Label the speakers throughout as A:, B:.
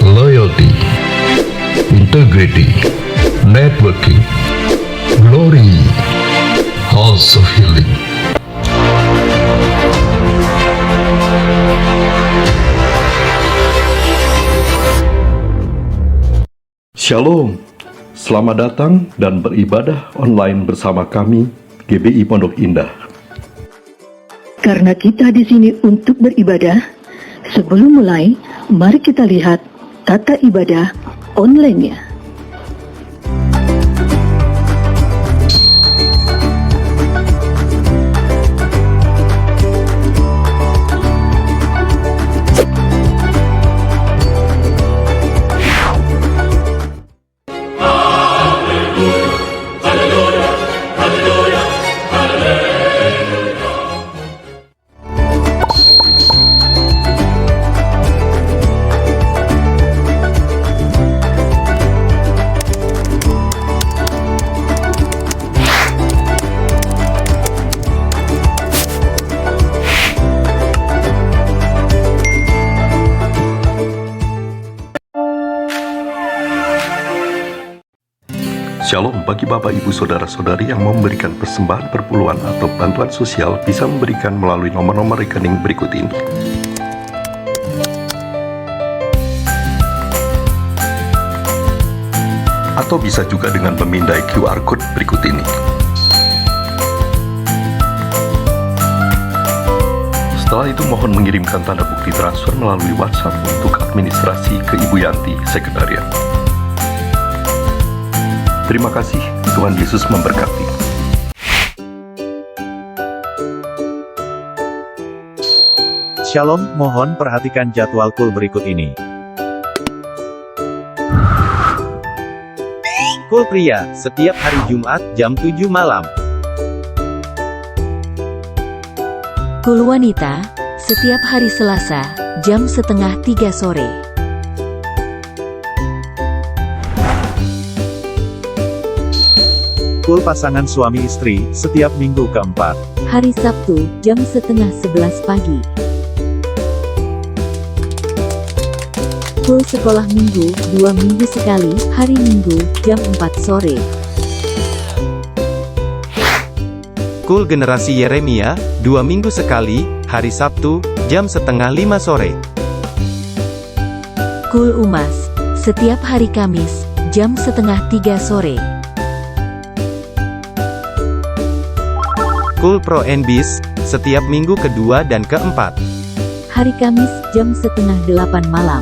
A: loyalty, integrity, networking, glory, house of healing.
B: Shalom, selamat datang dan beribadah online bersama kami, GBI Pondok Indah.
C: Karena kita di sini untuk beribadah, sebelum mulai, mari kita lihat tata ibadah online-nya.
B: Shalom bagi Bapak Ibu Saudara-saudari yang memberikan persembahan perpuluhan atau bantuan sosial bisa memberikan melalui nomor-nomor rekening berikut ini. Atau bisa juga dengan memindai QR Code berikut ini. Setelah itu mohon mengirimkan tanda bukti transfer melalui WhatsApp untuk administrasi ke Ibu Yanti, Sekretariat. Terima kasih, Tuhan Yesus memberkati.
D: Shalom, mohon perhatikan jadwal kul berikut ini. Kul pria, setiap hari Jumat, jam 7 malam.
E: Kul wanita, setiap hari Selasa, jam setengah 3 sore.
D: Kul pasangan suami istri, setiap minggu keempat.
E: Hari Sabtu, jam setengah 11 pagi. Kul sekolah minggu, 2 minggu sekali, hari Minggu, jam 4 sore.
D: Kul generasi Yeremia, 2 minggu sekali, hari Sabtu, jam setengah 5 sore.
E: Kul Umas, setiap hari Kamis, jam setengah 3 sore.
D: Kul Pro NBIS, setiap minggu kedua dan keempat.
E: Hari Kamis, jam setengah 8 malam.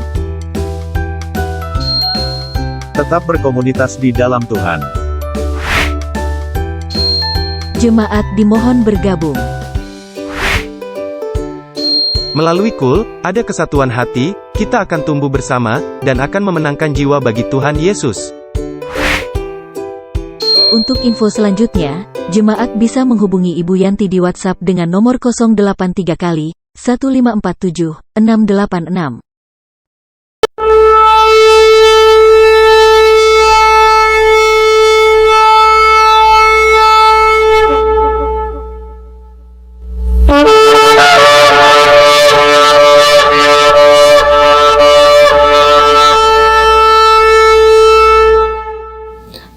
D: Tetap berkomunitas di dalam Tuhan.
E: Jemaat dimohon bergabung.
D: Melalui kul, ada kesatuan hati, kita akan tumbuh bersama, dan akan memenangkan jiwa bagi Tuhan Yesus.
E: Untuk info selanjutnya, jemaat bisa menghubungi Ibu Yanti di WhatsApp dengan nomor 083 kali 1547 686.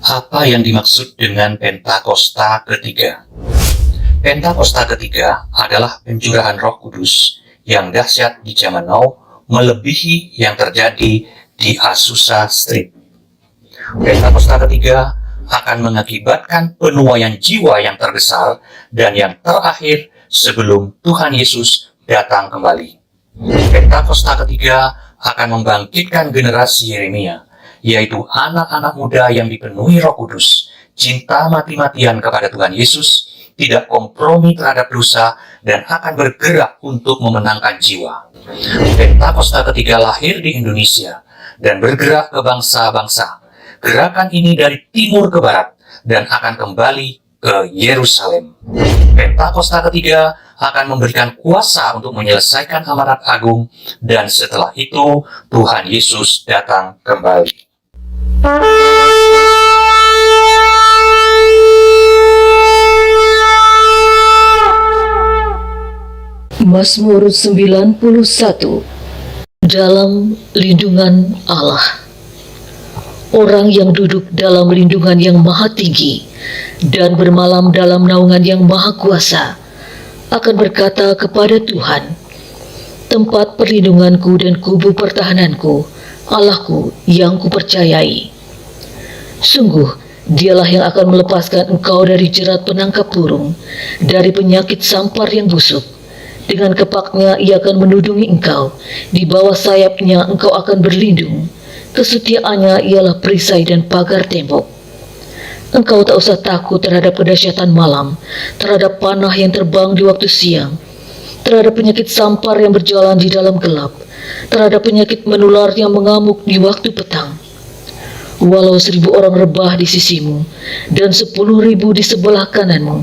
F: Apa yang dimaksud dengan Pentakosta ketiga? Pentakosta ketiga adalah pencurahan Roh Kudus yang dahsyat di zaman now, melebihi yang terjadi di Azusa Street. Pentakosta ketiga akan mengakibatkan penuaian jiwa yang terbesar dan yang terakhir sebelum Tuhan Yesus datang kembali. Pentakosta ketiga akan membangkitkan generasi Yeremia, yaitu anak-anak muda yang dipenuhi Roh Kudus, cinta mati-matian kepada Tuhan Yesus, tidak kompromi terhadap dosa, dan akan bergerak untuk memenangkan jiwa. Pentakosta ketiga lahir di Indonesia dan bergerak ke bangsa-bangsa. Gerakan ini dari timur ke barat dan akan kembali ke Yerusalem. Pentakosta ketiga akan memberikan kuasa untuk menyelesaikan amanat agung, dan setelah itu Tuhan Yesus datang kembali.
C: Mazmur 91. dalam lindungan Allah. Orang yang duduk dalam lindungan yang maha tinggi dan bermalam dalam naungan yang maha kuasa akan berkata kepada Tuhan, tempat perlindunganku dan kubu pertahananku, Allahku yang kupercayai. Sungguh, Dialah yang akan melepaskan engkau dari jerat penangkap burung, dari penyakit sampar yang busuk. Dengan kepaknya ia akan menudungi engkau, di bawah sayapnya engkau akan berlindung. Kesetiaannya ialah perisai dan pagar tembok. Engkau tak usah takut terhadap kedahsyatan malam, terhadap panah yang terbang di waktu siang, terhadap penyakit sampar yang berjalan di dalam gelap, terhadap penyakit menular yang mengamuk di waktu petang. Walau 1.000 orang rebah di sisimu dan 10.000 di sebelah kananmu,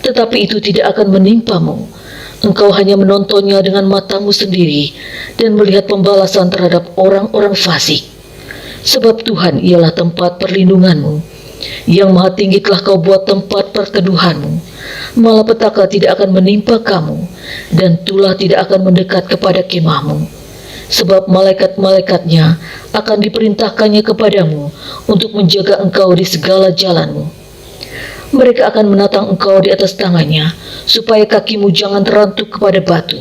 C: tetapi itu tidak akan menimpamu. Engkau hanya menontonnya dengan matamu sendiri dan melihat pembalasan terhadap orang-orang fasik. Sebab Tuhan ialah tempat perlindunganmu, yang maha tinggi telah kau buat tempat perteduhanmu. Malapetaka tidak akan menimpa kamu, dan tulah tidak akan mendekat kepada kemahmu. Sebab malaikat-malaikatnya akan diperintahkannya kepadamu untuk menjaga engkau di segala jalanmu. Mereka akan menatang engkau di atas tangannya, supaya kakimu jangan terantuk kepada batu.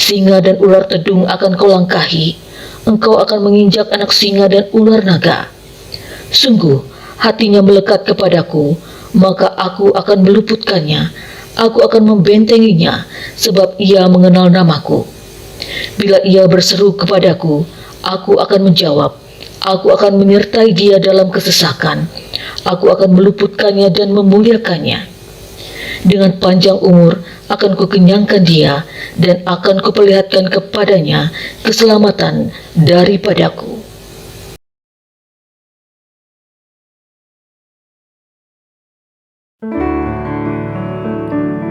C: Singa dan ular tedung akan kau langkahi, engkau akan menginjak anak singa dan ular naga. Sungguh, hatinya melekat kepadaku, maka aku akan meluputkannya, aku akan membentenginya, sebab ia mengenal namaku. Bila ia berseru kepadaku, aku akan menjawab. Aku akan menyertai dia dalam kesesakan. Aku akan meluputkannya dan memuliakannya. Dengan panjang umur akan kukenyangkan dia, dan akan kuperlihatkan kepadanya keselamatan daripadaku.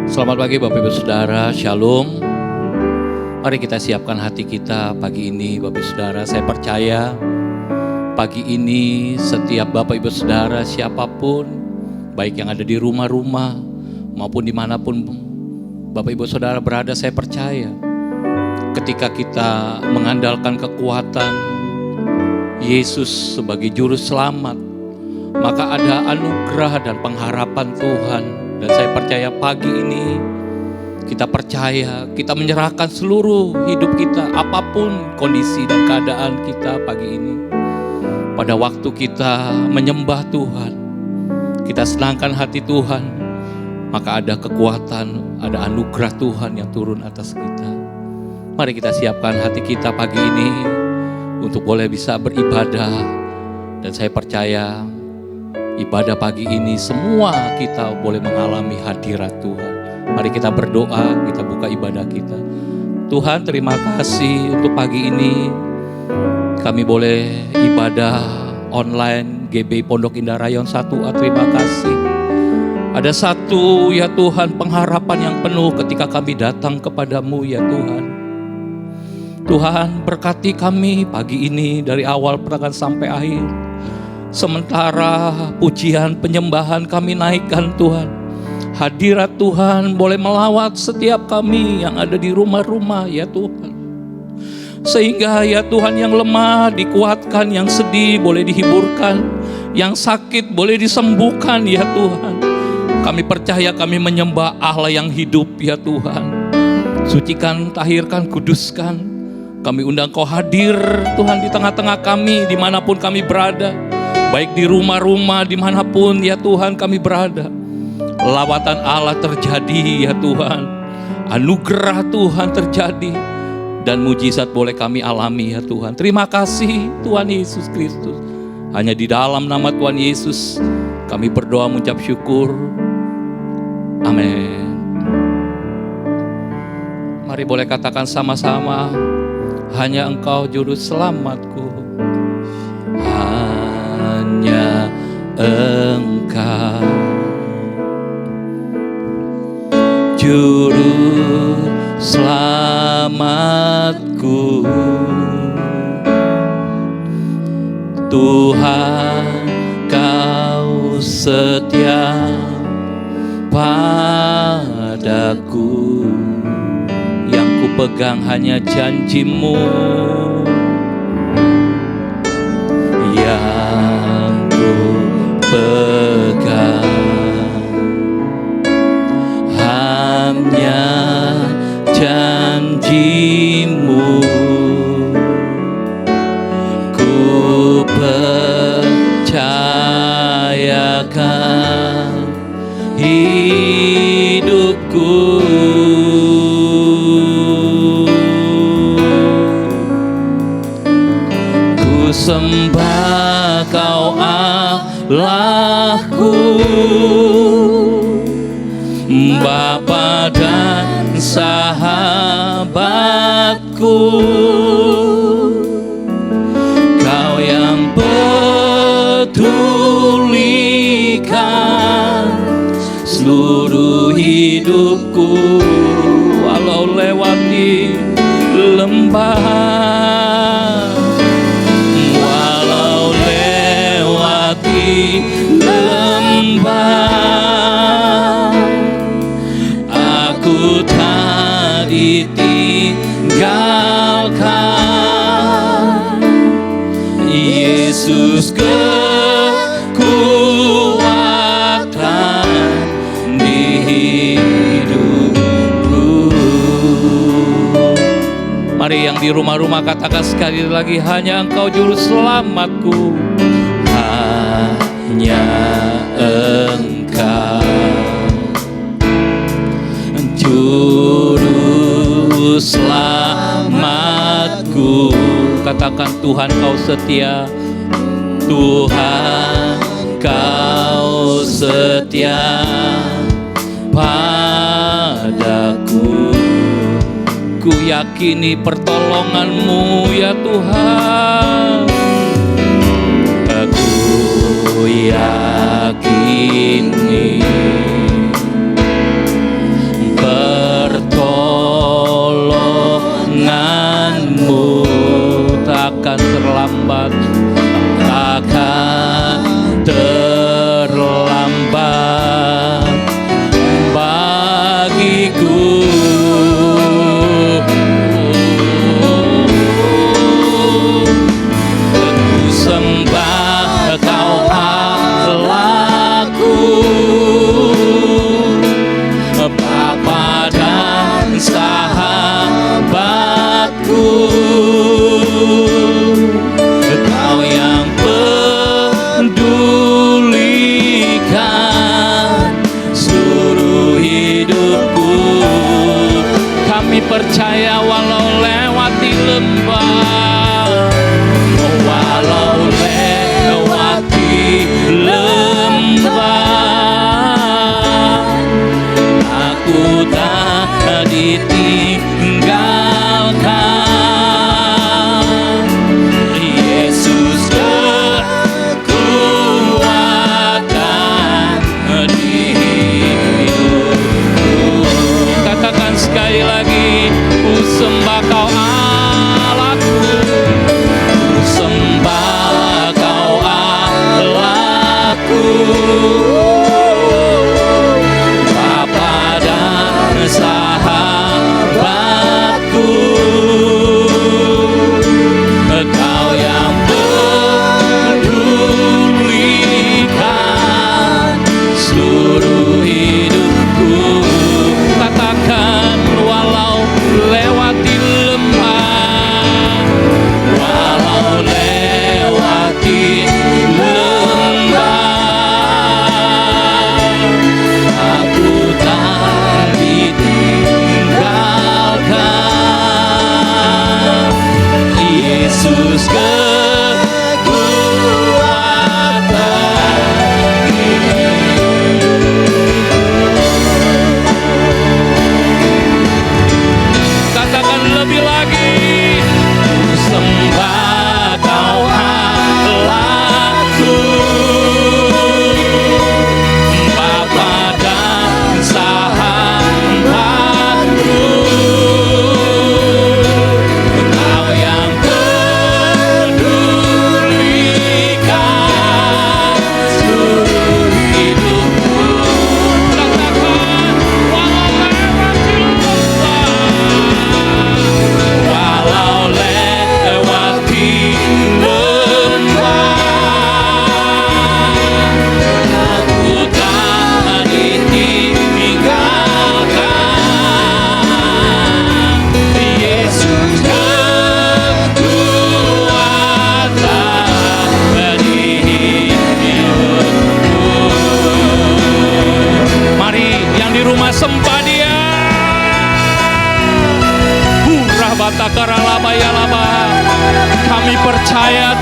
G: Selamat pagi Bapak Ibu Saudara, Shalom. Mari kita siapkan hati kita pagi ini Bapak Ibu Saudara. Saya percaya pagi ini setiap Bapak Ibu Saudara siapapun, baik yang ada di rumah-rumah maupun dimanapun Bapak Ibu Saudara berada, saya percaya ketika kita mengandalkan kekuatan Yesus sebagai juru selamat, maka ada anugerah dan pengharapan Tuhan. Dan saya percaya pagi ini kita percaya, kita menyerahkan seluruh hidup kita, apapun kondisi dan keadaan kita pagi ini. Pada waktu kita menyembah Tuhan, kita senangkan hati Tuhan, maka ada kekuatan, ada anugerah Tuhan yang turun atas kita. Mari kita siapkan hati kita pagi ini untuk boleh bisa beribadah. Dan saya percaya ibadah pagi ini semua kita boleh mengalami hadirat Tuhan. Mari kita berdoa, kita buka ibadah kita. Tuhan, terima kasih untuk pagi ini. Kami boleh ibadah online GB Pondok Indah Rayon 1A. Terima kasih. Ada satu ya Tuhan pengharapan yang penuh ketika kami datang kepadamu ya Tuhan. Tuhan, berkati kami pagi ini dari awal pertengahan sampai akhir. Sementara pujian penyembahan kami naikkan Tuhan, hadirat Tuhan boleh melawat setiap kami yang ada di rumah-rumah ya Tuhan. Sehingga ya Tuhan yang lemah dikuatkan, yang sedih boleh dihiburkan, yang sakit boleh disembuhkan ya Tuhan. Kami percaya kami menyembah Allah yang hidup ya Tuhan. Sucikan, tahirkan, kuduskan. Kami undang Kau hadir Tuhan di tengah-tengah kami dimanapun kami berada. Baik di rumah-rumah dimanapun ya Tuhan kami berada. Lawatan Allah terjadi ya Tuhan. Anugerah Tuhan terjadi. Dan mujizat boleh kami alami ya Tuhan. Terima kasih Tuhan Yesus Kristus. Hanya di dalam nama Tuhan Yesus kami berdoa mengucap syukur. Amin. Mari boleh katakan sama-sama. Hanya Engkau juru selamatku. Hanya Engkau juru selamatku. Tuhan, Kau setia padaku. Yang pegang hanya janji-Mu yang ku pegang, hanya janji-Mu ku percayakan hidupku. Ku sembah Kau Allahku, Bapa dan sahabatku. Kau yang pedulikan seluruh hidupku, walau lewati lembah, walau lewati lembah, aku tak ditinggalkan. Yesus kekuatan di hidupku. Mari yang di rumah-rumah katakan sekali lagi, hanya Engkau juru selamatku, hanya Engkau juru selamatku. Katakan, Tuhan Kau setia, Tuhan Kau setia padaku. Ku yakini pertolongan-Mu ya Tuhan. Aku yakini pertolongan-Mu takkan terlambat, takkan terlambat bagiku. Ku sembah Kau Allahku, Bapa dan sahabatku. Kau yang pedulikan seluruh hidupku. Kami percaya walau lewati lembah, walau lewati lembah, aku tak ditinggalkan. Yesus kekuatan di hidupku. Katakan sekali lagi, ku sembah Kau Allahku, ku sembah Kau Allahku, Bapa dan sahabatku. Kau yang pedulikan seluruh hidupku. Katakan, walau lewati lembah, walau lewati lembah, aku tak ditinggalkan. Yesus kekuatan hidupku. Katakan lebih lagi, ku sembah Kau Allahku, Bapa dan sahabatku. Kau yang pedulikan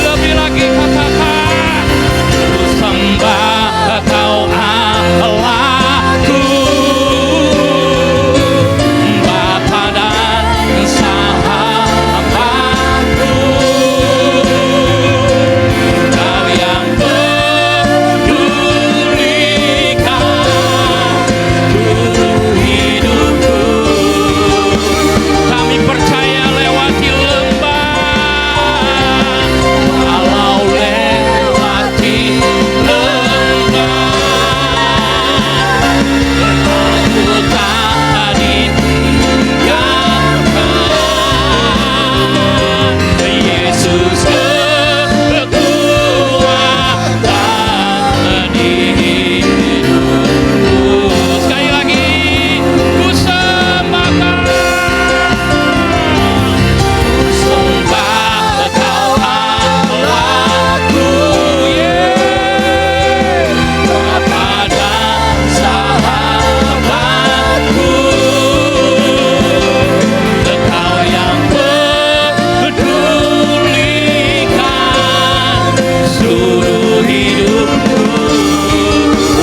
G: Lebih lagi katakan, ku sembah Kau Allahku, Bapa dan sahabatku, Kau yang pedulikan seluruh hidupku. Kami percaya lewati lembah, walau lewati lembah, aku tak ditinggalkan. Yesus kekuatan di hidupku. Sekali lagi, ku sembah Kau Allahku, Bapa dan sahabatku, Kau yang pedulikan seluruh hidupku.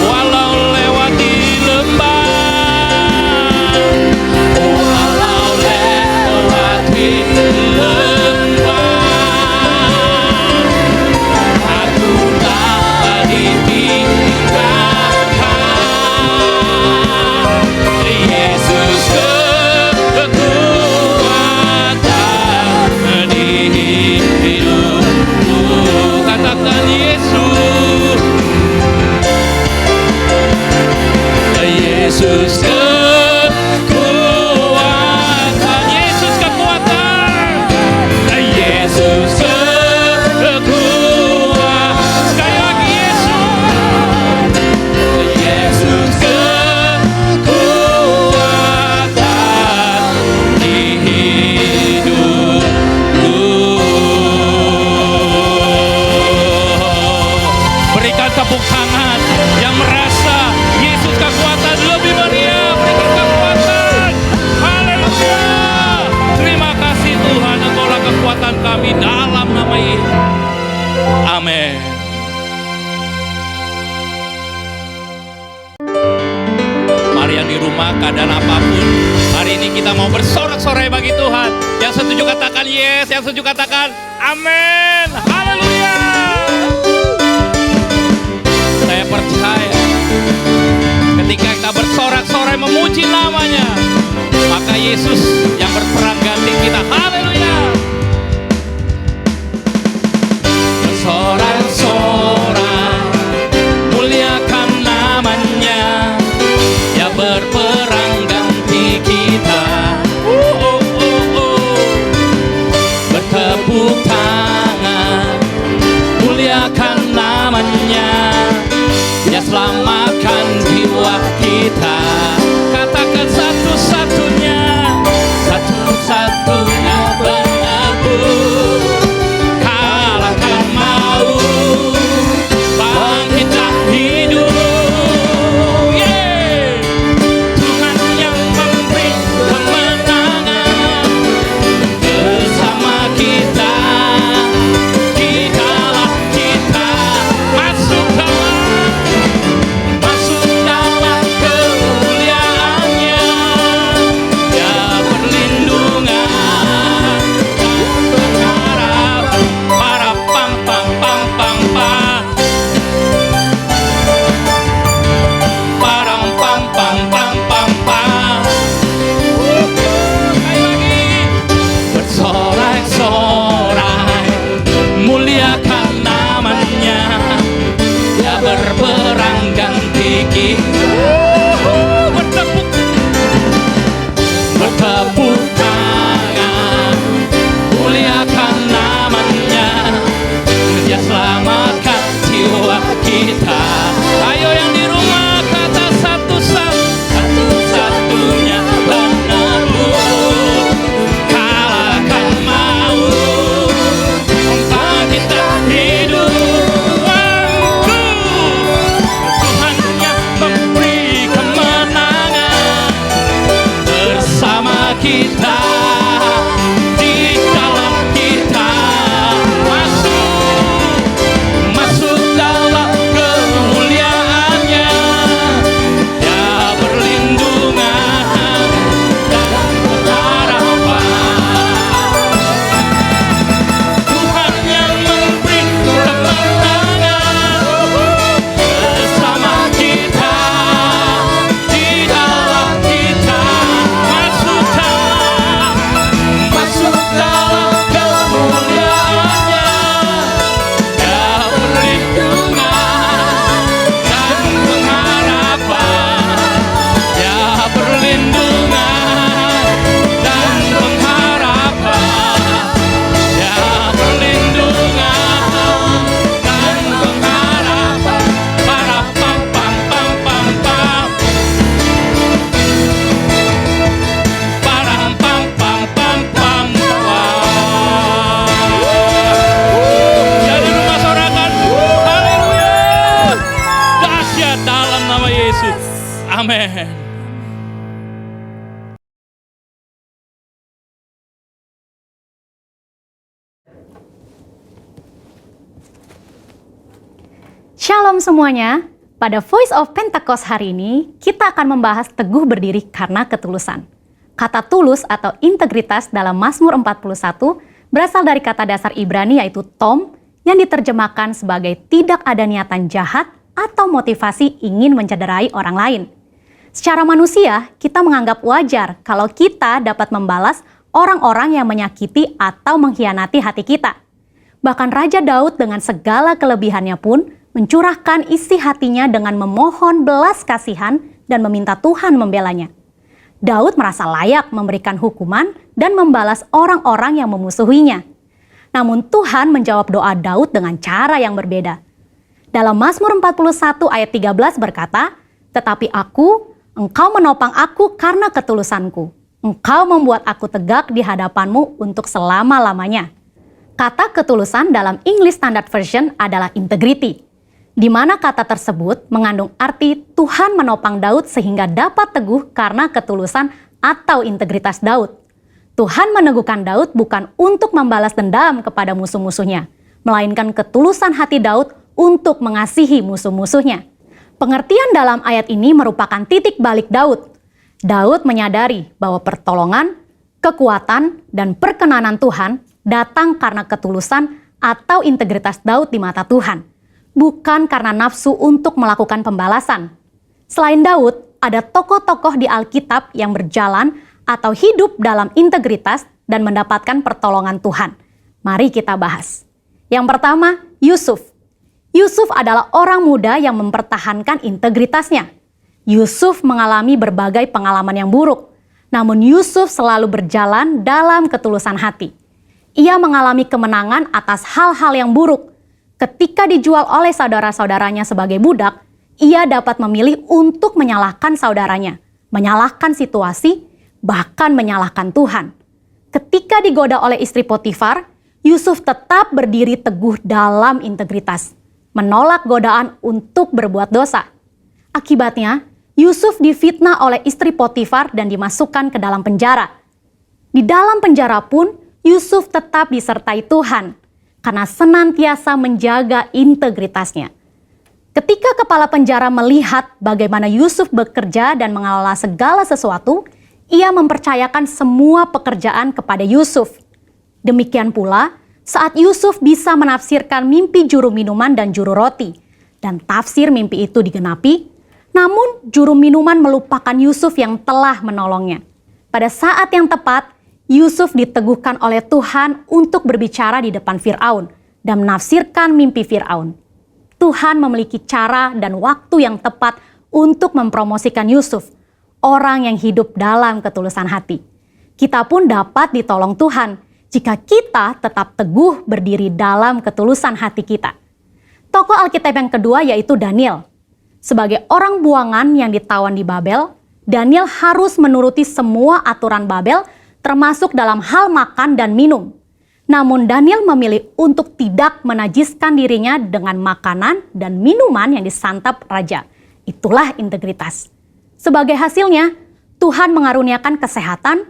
G: Walau lewati lembah, walau lewati lembah, aku tak ditinggalkan. Yesus kekuatan di hidupku. Katakan Yesus, Yesus kekuatan, Yesus kekuatan, Yesus kekuatan. Sekali lagi Yesus, Yesus kekuatan di hidupku. Berikan tepuk tangan yang merasa Yesus kekuatan lebih meriah. Berikan kekuatan. Haleluya. Terima kasih Tuhan, Engkaulah kekuatan kami dalam nama Yesus. Amin. Mari yang di rumah, keadaan apapun, hari ini kita mau bersorak-sorai bagi Tuhan. Yang setuju katakan yes, yang setuju katakan amin. Haleluya. Saya percaya ketika kita bersorak-sorai memuji namanya, maka Yesus yang berperan ganti kita. Haleluya. Bersorak-sorai, muliakan namanya, yang berperang ganti kita. Bertepuk tangan, selamatkan jiwa kita. Katakan satu-satunya, satu-satunya penebus, kalahkan maut, bangkitkan hidup. Yeay! Tuhan yang memberi kemenangan bersama kita. Dikala kita masuk dalam kemuliaannya, Dia perlindungan dan pengharapan. Para pam pam pam pam pam, para pam pam pam pam pam. Sekali lagi, bersorak-sorai, muliakan namanya, Dia berperang ganti kita. Bertepuk tangan, muliakan namanya, Dia selamatkan jiwa kita. Ayo yang di rumah kata satu-satunya penebus, kalahkan maut, bangkitkan hidup. Tuhan yang memberi kemenangan bersama kita. Di dalam kita masuk dalam kemuliaannya, Dia perlindungan dan pengharapan. Tuhan yang memberi kemenangan bersama kita. Di dalam kita masuk dalam kemuliaannya, Dia perlindungan dan pengharapan. Dia perlindungan dan pengharapan. Dia perlindungan dan pengharapan. Para pam pam pam pam pam, para pam pam pam pam pam. Jadi rumah sorakan, haleluya, dahsyat dalam nama Yesus, amin.
H: Shalom semuanya, pada Voice of Pentecost hari ini kita akan membahas teguh berdiri karena ketulusan. Kata tulus atau integritas dalam Mazmur 41 berasal dari kata dasar Ibrani yaitu tom yang diterjemahkan sebagai tidak ada niatan jahat atau motivasi ingin mencederai orang lain. Secara manusia, kita menganggap wajar kalau kita dapat membalas orang-orang yang menyakiti atau mengkhianati hati kita. Bahkan Raja Daud dengan segala kelebihannya pun mencurahkan isi hatinya dengan memohon belas kasihan dan meminta Tuhan membelanya. Daud merasa layak memberikan hukuman dan membalas orang-orang yang memusuhinya. Namun Tuhan menjawab doa Daud dengan cara yang berbeda. Dalam Mazmur 41 ayat 13 berkata, "Tetapi Engkau menopang aku karena ketulusanku. Engkau membuat aku tegak di hadapanmu untuk selama-lamanya." Kata ketulusan dalam English Standard Version adalah integrity, di mana kata tersebut mengandung arti Tuhan menopang Daud sehingga dapat teguh karena ketulusan atau integritas Daud. Tuhan meneguhkan Daud bukan untuk membalas dendam kepada musuh-musuhnya, melainkan ketulusan hati Daud untuk mengasihi musuh-musuhnya. Pengertian dalam ayat ini merupakan titik balik Daud. Daud menyadari bahwa pertolongan, kekuatan, dan perkenanan Tuhan datang karena ketulusan atau integritas Daud di mata Tuhan, bukan karena nafsu untuk melakukan pembalasan. Selain Daud, ada tokoh-tokoh di Alkitab yang berjalan atau hidup dalam integritas dan mendapatkan pertolongan Tuhan. Mari kita bahas. Yang pertama, Yusuf. Yusuf adalah orang muda yang mempertahankan integritasnya. Yusuf mengalami berbagai pengalaman yang buruk, namun Yusuf selalu berjalan dalam ketulusan hati. Ia mengalami kemenangan atas hal-hal yang buruk. Ketika dijual oleh saudara-saudaranya sebagai budak, ia dapat memilih untuk menyalahkan saudaranya, menyalahkan situasi, bahkan menyalahkan Tuhan. Ketika digoda oleh istri Potifar, Yusuf tetap berdiri teguh dalam integritas, menolak godaan untuk berbuat dosa. Akibatnya, Yusuf difitnah oleh istri Potifar dan dimasukkan ke dalam penjara. Di dalam penjara pun, Yusuf tetap disertai Tuhan karena senantiasa menjaga integritasnya. Ketika kepala penjara melihat bagaimana Yusuf bekerja dan mengelola segala sesuatu, ia mempercayakan semua pekerjaan kepada Yusuf. Demikian pula, saat Yusuf bisa menafsirkan mimpi juru minuman dan juru roti, dan tafsir mimpi itu digenapi, namun juru minuman melupakan Yusuf yang telah menolongnya. Pada saat yang tepat, Yusuf diteguhkan oleh Tuhan untuk berbicara di depan Firaun dan menafsirkan mimpi Firaun. Tuhan memiliki cara dan waktu yang tepat untuk mempromosikan Yusuf, orang yang hidup dalam ketulusan hati. Kita pun dapat ditolong Tuhan jika kita tetap teguh berdiri dalam ketulusan hati kita. Tokoh Alkitab yang kedua yaitu Daniel. Sebagai orang buangan yang ditawan di Babel, Daniel harus menuruti semua aturan Babel termasuk dalam hal makan dan minum. Namun Daniel memilih untuk tidak menajiskan dirinya dengan makanan dan minuman yang disantap raja. Itulah integritas. Sebagai hasilnya, Tuhan mengaruniakan kesehatan,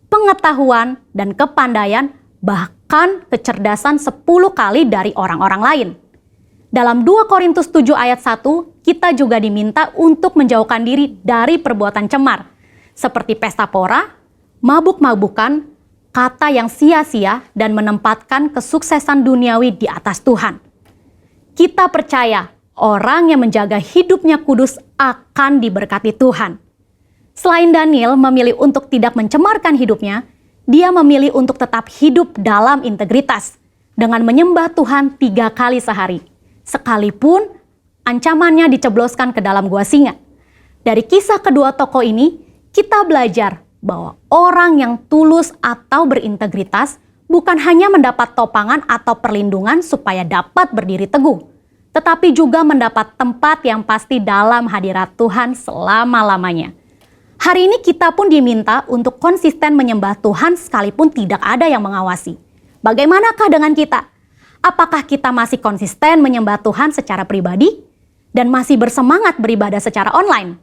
H: pengetahuan, dan kepandaian, bahkan kecerdasan 10 kali dari orang-orang lain. Dalam 2 Korintus 7 ayat 1, kita juga diminta untuk menjauhkan diri dari perbuatan cemar, seperti pesta pora, mabuk-mabukan, kata yang sia-sia, dan menempatkan kesuksesan duniawi di atas Tuhan. Kita percaya orang yang menjaga hidupnya kudus akan diberkati Tuhan. Selain Daniel memilih untuk tidak mencemarkan hidupnya, dia memilih untuk tetap hidup dalam integritas dengan menyembah Tuhan 3 kali sehari, sekalipun ancamannya dicebloskan ke dalam gua singa. Dari kisah kedua tokoh ini, kita belajar bahwa orang yang tulus atau berintegritas bukan hanya mendapat topangan atau perlindungan supaya dapat berdiri teguh, tetapi juga mendapat tempat yang pasti dalam hadirat Tuhan selama-lamanya. Hari ini kita pun diminta untuk konsisten menyembah Tuhan sekalipun tidak ada yang mengawasi. Bagaimanakah dengan kita? Apakah kita masih konsisten menyembah Tuhan secara pribadi dan masih bersemangat beribadah secara online?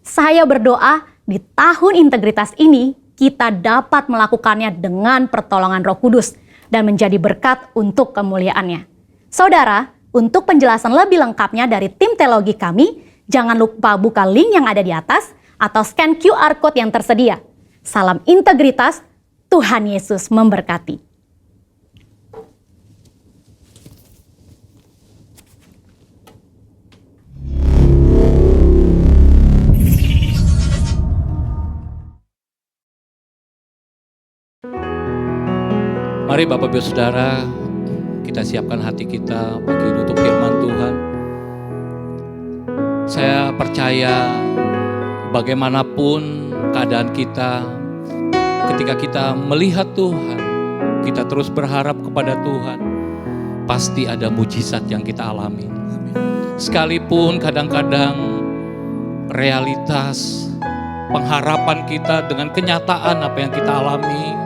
H: Saya berdoa di tahun integritas ini, kita dapat melakukannya dengan pertolongan Roh Kudus dan menjadi berkat untuk kemuliaannya. Saudara, untuk penjelasan lebih lengkapnya dari tim teologi kami, jangan lupa buka link yang ada di atas atau scan QR Code yang tersedia. Salam integritas, Tuhan Yesus memberkati.
G: Mari Bapak Ibu Saudara, kita siapkan hati kita pagi ini untuk firman Tuhan. Saya percaya bagaimanapun keadaan kita, ketika kita melihat Tuhan, kita terus berharap kepada Tuhan, pasti ada mujizat yang kita alami. Sekalipun kadang-kadang realitas pengharapan kita dengan kenyataan apa yang kita alami,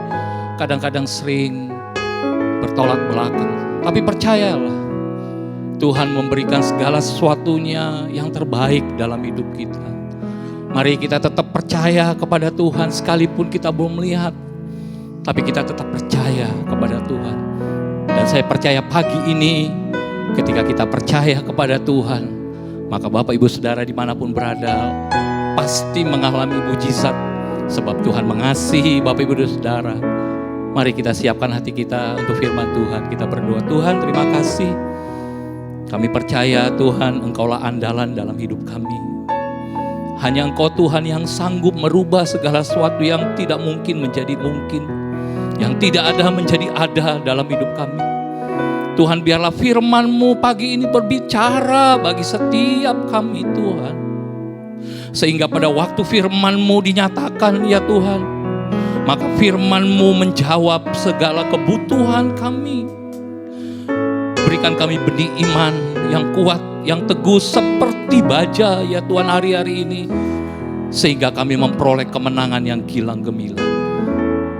G: kadang-kadang sering bertolak belakang. Tapi percayalah, Tuhan memberikan segala sesuatunya yang terbaik dalam hidup kita. Mari kita tetap percaya kepada Tuhan sekalipun kita belum melihat. Tapi kita tetap percaya kepada Tuhan. Dan saya percaya pagi ini ketika kita percaya kepada Tuhan, maka Bapak Ibu Saudara dimanapun berada pasti mengalami mujizat. Sebab Tuhan mengasihi Bapak Ibu Saudara. Mari kita siapkan hati kita untuk firman Tuhan. Kita berdoa, Tuhan terima kasih. Kami percaya Tuhan Engkaulah andalan dalam hidup kami. Hanya Engkau Tuhan yang sanggup merubah segala sesuatu yang tidak mungkin menjadi mungkin. Yang tidak ada menjadi ada dalam hidup kami. Tuhan biarlah firman-Mu pagi ini berbicara bagi setiap kami Tuhan. Sehingga pada waktu firman-Mu dinyatakan ya Tuhan, maka firman-Mu menjawab segala kebutuhan kami. berikan kami benih iman yang kuat, yang teguh seperti baja ya Tuhan hari-hari ini, sehingga kami memperoleh kemenangan yang gilang gemilang.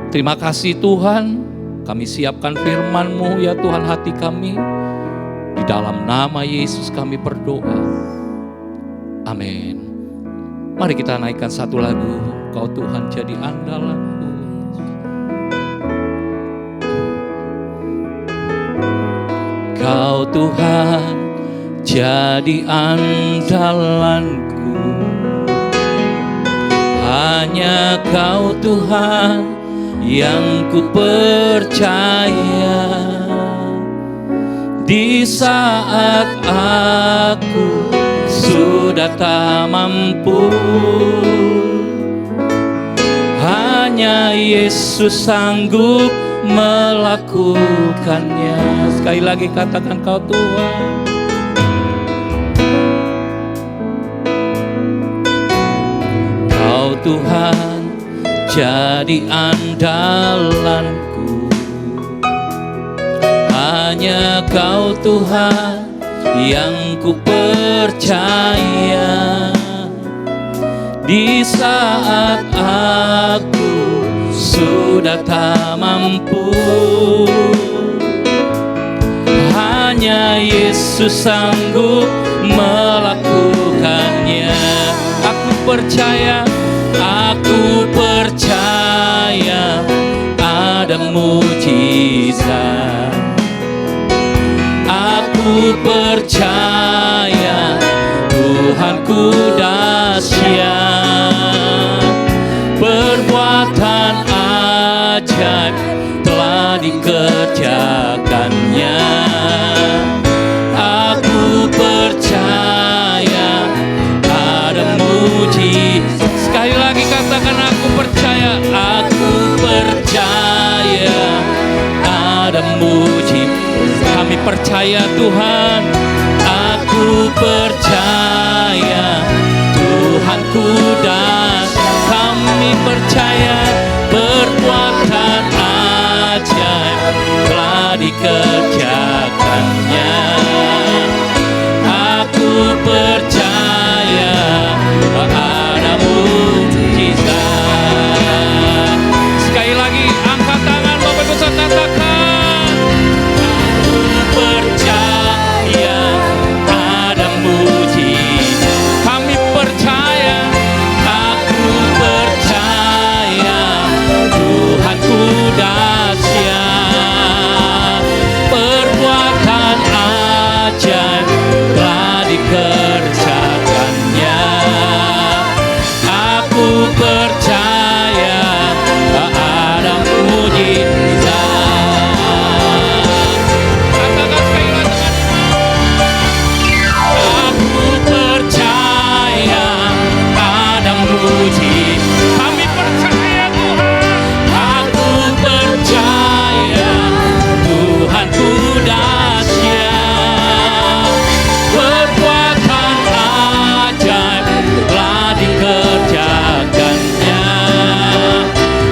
G: Terima kasih Tuhan, kami siapkan firman-Mu ya Tuhan hati kami. Di dalam nama Yesus kami berdoa. Amin. Mari kita naikkan satu lagu, Kau Tuhan jadi andalanku. Kau Tuhan jadi andalanku, hanya Kau Tuhan yang ku percaya. Di saat aku sudah tak mampu, hanya Yesus sanggup melakukannya. Sekali lagi katakan, Kau Tuhan. Kau Tuhan jadi andalanku, hanya Kau Tuhan yang ku percaya. Di saat aku sudah tak mampu, hanya Yesus sanggup melakukannya. Aku percaya ada mujizat. Aku percaya Tuhanku dahsyat, perbuatan ajaib telah dikerjakannya. Aku percaya ada mujizat. Sekali lagi katakan, aku percaya ada mujizat. Kami percaya Tuhan, aku percaya Tuhanku dan kami percaya perbuatan ajaib telah dikerjakannya. Aku percaya ada mujizat. Sekali lagi angkat tangan Bapak Ibu, saya katakan, aku percaya ada mujizat. Kami percaya, aku percaya Tuhanku dahsyat, perbuatan ajaib telah dikerjakannya. Aku percaya ada mujizat. Katakan sekali lagi, aku percaya ada mujizat. Kami percaya Tuhan, aku percaya Tuhanku dahsyat, perbuatan ajaib telah dikerjakannya.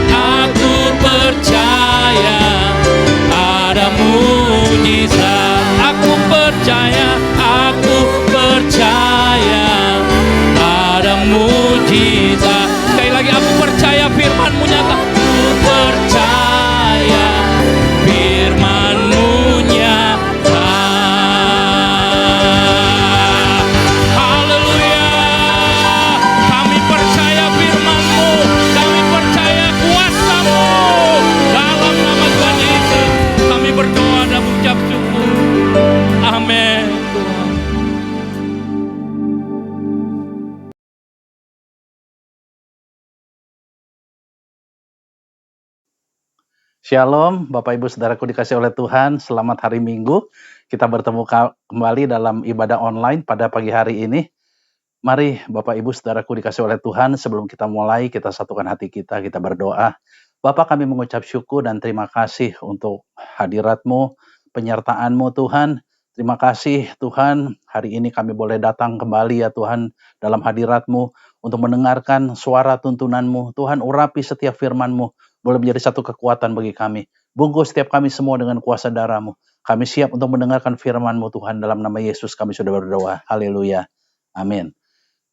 G: Aku percaya ada mujizat. Aku percaya ada mujizat. Sekali lagi, aku percaya firman-Mu nyata. Aku percaya firman-Mu nyata. Haleluya. Kami percaya firman-Mu, kami percaya kuasa-Mu. Dalam nama Tuhan Yesus kami berdoa dan mengucap syukur. Amin. Tuhan.
I: Shalom, Bapak Ibu Saudaraku dikasih oleh Tuhan, selamat hari Minggu. Kita bertemu kembali dalam ibadah online pada pagi hari ini. Mari Bapak Ibu Saudaraku dikasih oleh Tuhan, sebelum kita mulai, kita satukan hati kita berdoa. Bapak, kami mengucap syukur dan terima kasih untuk hadirat-Mu, penyertaan-Mu Tuhan. Terima kasih Tuhan, hari ini kami boleh datang kembali ya Tuhan dalam hadirat-Mu untuk mendengarkan suara tuntunan-Mu. Tuhan, urapi setiap firman-Mu, boleh menjadi satu kekuatan bagi kami. Bungkus setiap kami semua dengan kuasa darah-Mu. Kami siap untuk mendengarkan firman-Mu Tuhan. Dalam nama Yesus kami sudah berdoa. Haleluya. Amin.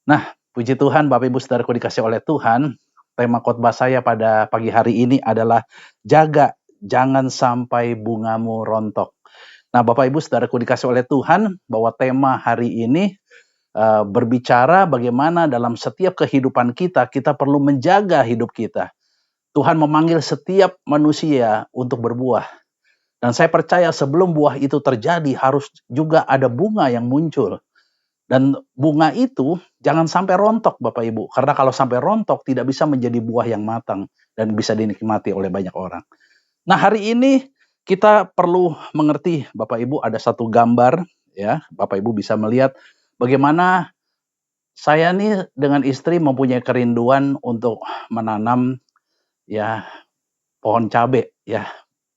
I: Nah, puji Tuhan Bapak Ibu Saudaraku dikasih oleh Tuhan. Tema khotbah saya pada pagi hari ini adalah jaga, jangan sampai bungamu rontok. Nah, Bapak Ibu Saudaraku dikasih oleh Tuhan, bahwa tema hari ini berbicara bagaimana dalam setiap kehidupan kita, kita perlu menjaga hidup kita. Tuhan memanggil setiap manusia untuk berbuah. Dan saya percaya sebelum buah itu terjadi harus juga ada bunga yang muncul. Dan bunga itu jangan sampai rontok Bapak Ibu. Karena kalau sampai rontok tidak bisa menjadi buah yang matang dan bisa dinikmati oleh banyak orang. Nah, hari ini kita perlu mengerti Bapak Ibu, ada satu gambar ya. Bapak Ibu bisa melihat bagaimana saya nih dengan istri mempunyai kerinduan untuk menanam ya pohon cabai ya,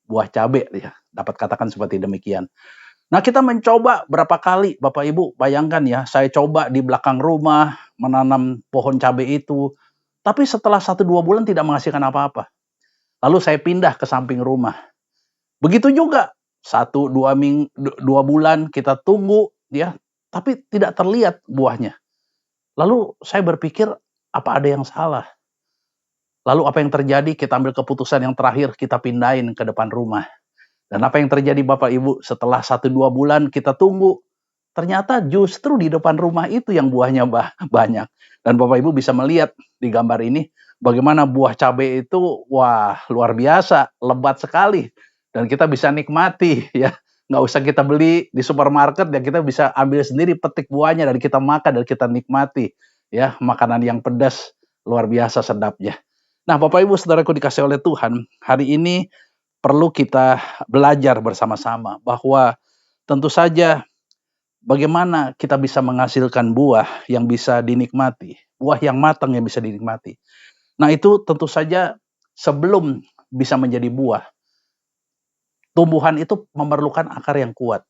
I: buah cabai ya. Dapat katakan seperti demikian. Nah, kita mencoba berapa kali, Bapak Ibu, bayangkan ya, saya coba di belakang rumah menanam pohon cabai itu, tapi setelah 1-2 bulan tidak menghasilkan apa-apa. Lalu saya pindah ke samping rumah. Begitu juga, 1-2 bulan kita tunggu, ya, tapi tidak terlihat buahnya. Lalu saya berpikir, apa ada yang salah? Lalu apa yang terjadi? Kita ambil keputusan yang terakhir, kita pindahin ke depan rumah. Dan apa yang terjadi Bapak Ibu, setelah 1-2 bulan kita tunggu, ternyata justru di depan rumah itu yang buahnya banyak. Dan Bapak Ibu bisa melihat di gambar ini, bagaimana buah cabai itu, wah luar biasa, lebat sekali. Dan kita bisa nikmati ya, nggak usah kita beli di supermarket, ya kita bisa ambil sendiri, petik buahnya, dan kita makan, dan kita nikmati. Ya, makanan yang pedas, luar biasa sedapnya. Nah Bapak Ibu Saudaraku dikasih oleh Tuhan, hari ini perlu kita belajar bersama-sama bahwa tentu saja bagaimana kita bisa menghasilkan buah yang bisa dinikmati, buah yang matang yang bisa dinikmati. Nah itu tentu saja sebelum bisa menjadi buah, tumbuhan itu memerlukan akar yang kuat.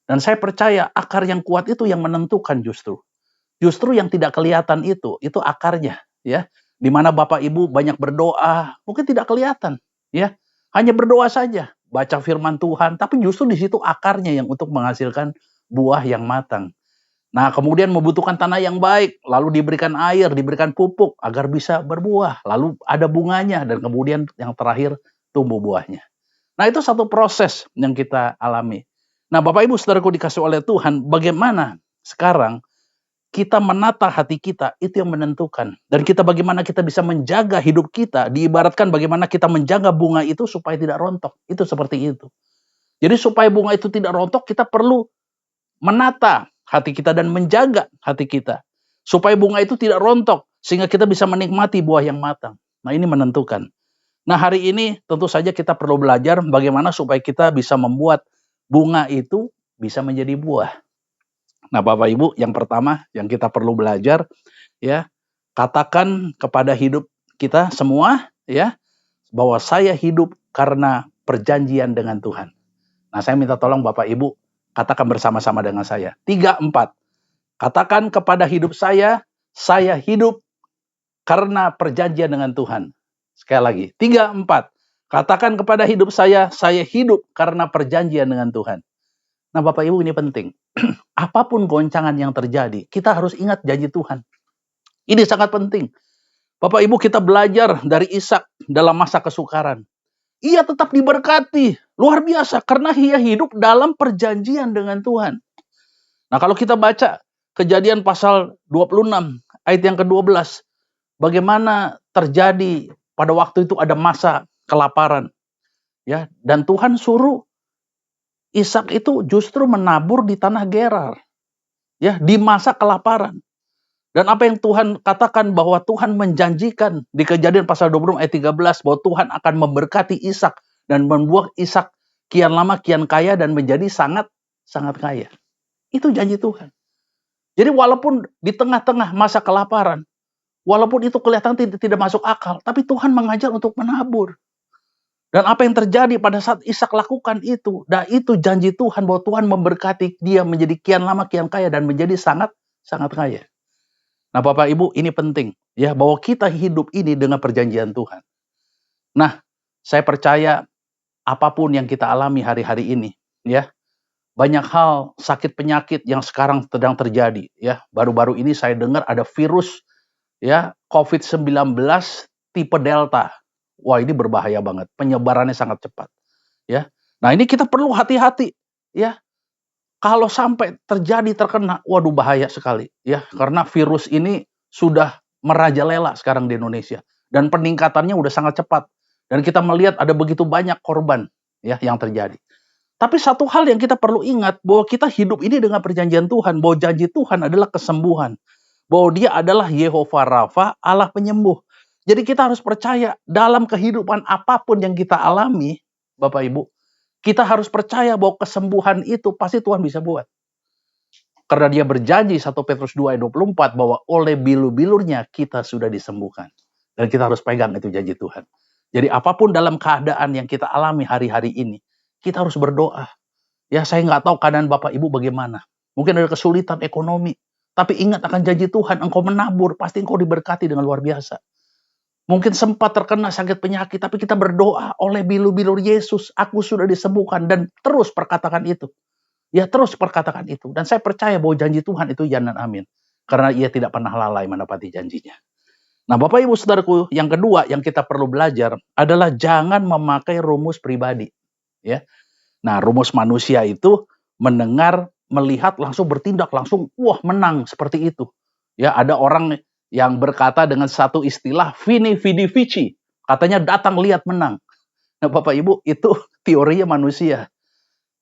I: Dan saya percaya akar yang kuat itu yang menentukan justru. Justru yang tidak kelihatan itu akarnya ya. Di mana Bapak Ibu banyak berdoa, mungkin tidak kelihatan ya. Hanya berdoa saja, baca firman Tuhan, tapi justru di situ akarnya yang untuk menghasilkan buah yang matang. Nah, kemudian membutuhkan tanah yang baik, lalu diberikan air, diberikan pupuk agar bisa berbuah, lalu ada bunganya, dan kemudian yang terakhir tumbuh buahnya. Nah, itu satu proses yang kita alami. Nah, Bapak Ibu Saudaraku dikasih oleh Tuhan, bagaimana sekarang kita menata hati kita, itu yang menentukan. Dan kita bagaimana kita bisa menjaga hidup kita, diibaratkan bagaimana kita menjaga bunga itu supaya tidak rontok. Itu seperti itu. Jadi supaya bunga itu tidak rontok, kita perlu menata hati kita dan menjaga hati kita. Supaya bunga itu tidak rontok, sehingga kita bisa menikmati buah yang matang. Nah ini menentukan. Nah hari ini tentu saja kita perlu belajar bagaimana supaya kita bisa membuat bunga itu bisa menjadi buah. Nah Bapak Ibu, yang pertama yang kita perlu belajar ya, katakan kepada hidup kita semua ya, bahwa saya hidup karena perjanjian dengan Tuhan. Nah saya minta tolong Bapak Ibu katakan bersama-sama dengan saya. 3, 4. Katakan kepada hidup saya hidup karena perjanjian dengan Tuhan. Sekali lagi, 3, 4. Katakan kepada hidup saya hidup karena perjanjian dengan Tuhan. Nah Bapak Ibu ini penting. Apapun goncangan yang terjadi, kita harus ingat janji Tuhan. Ini sangat penting. Bapak Ibu kita belajar dari Ishak dalam masa kesukaran. Ia tetap diberkati, luar biasa, karena ia hidup dalam perjanjian dengan Tuhan. Nah kalau kita baca Kejadian pasal 26, ayat yang ke-12. Bagaimana terjadi pada waktu itu ada masa kelaparan. Ya, dan Tuhan suruh Ishak itu justru menabur di tanah Gerar. Ya, di masa kelaparan. Dan apa yang Tuhan katakan bahwa Tuhan menjanjikan di Kejadian pasal 20 ayat 13 bahwa Tuhan akan memberkati Ishak dan membuat Ishak kian lama kian kaya dan menjadi sangat kaya. Itu janji Tuhan. Jadi walaupun di tengah-tengah masa kelaparan, walaupun itu kelihatan tidak masuk akal, tapi Tuhan mengajar untuk menabur. Dan apa yang terjadi pada saat Ishak lakukan itu, dan itu janji Tuhan bahwa Tuhan memberkati dia menjadi kian lama kian kaya dan menjadi sangat kaya. Nah Bapak Ibu ini penting ya, bahwa kita hidup ini dengan perjanjian Tuhan. Nah saya percaya apapun yang kita alami hari-hari ini, ya. Banyak hal sakit penyakit yang sekarang sedang terjadi, ya. Baru-baru ini saya dengar ada virus, ya, COVID-19 tipe Delta. Wah, ini berbahaya banget, penyebarannya sangat cepat, ya. Nah, ini kita perlu hati-hati, ya. Kalau sampai terkena, waduh bahaya sekali, ya. Karena virus ini sudah merajalela sekarang di Indonesia dan peningkatannya udah sangat cepat. Dan kita melihat ada begitu banyak korban, ya, yang terjadi. Tapi satu hal yang kita perlu ingat, bahwa kita hidup ini dengan perjanjian Tuhan, bahwa janji Tuhan adalah kesembuhan. Bahwa dia adalah Yehova Rafa, Allah penyembuh. Jadi kita harus percaya dalam kehidupan apapun yang kita alami, Bapak Ibu, kita harus percaya bahwa kesembuhan itu pasti Tuhan bisa buat. Karena dia berjanji 1 Petrus 2 ayat 24 bahwa oleh bilur-bilurnya kita sudah disembuhkan. Dan kita harus pegang itu janji Tuhan. Jadi apapun dalam keadaan yang kita alami hari-hari ini, kita harus berdoa. Ya, saya nggak tahu keadaan Bapak Ibu bagaimana. Mungkin ada kesulitan ekonomi. Tapi ingat akan janji Tuhan, engkau menabur, pasti engkau diberkati dengan luar biasa. Mungkin sempat terkena sakit penyakit, tapi kita berdoa, oleh bilur-bilur Yesus, aku sudah disembuhkan. Dan terus perkatakan itu. Ya, terus perkatakan itu. Dan saya percaya bahwa janji Tuhan itu ya dan amin. Karena ia tidak pernah lalai menepati janjinya. Nah, Bapak Ibu Saudaraku, yang kedua yang kita perlu belajar adalah jangan memakai rumus pribadi. Ya. Nah, rumus manusia itu mendengar, melihat, langsung bertindak, langsung wah menang seperti itu. Ya, ada orang yang berkata dengan satu istilah vini vidi vici, katanya datang lihat menang. Nah, Bapak Ibu, itu teorinya manusia.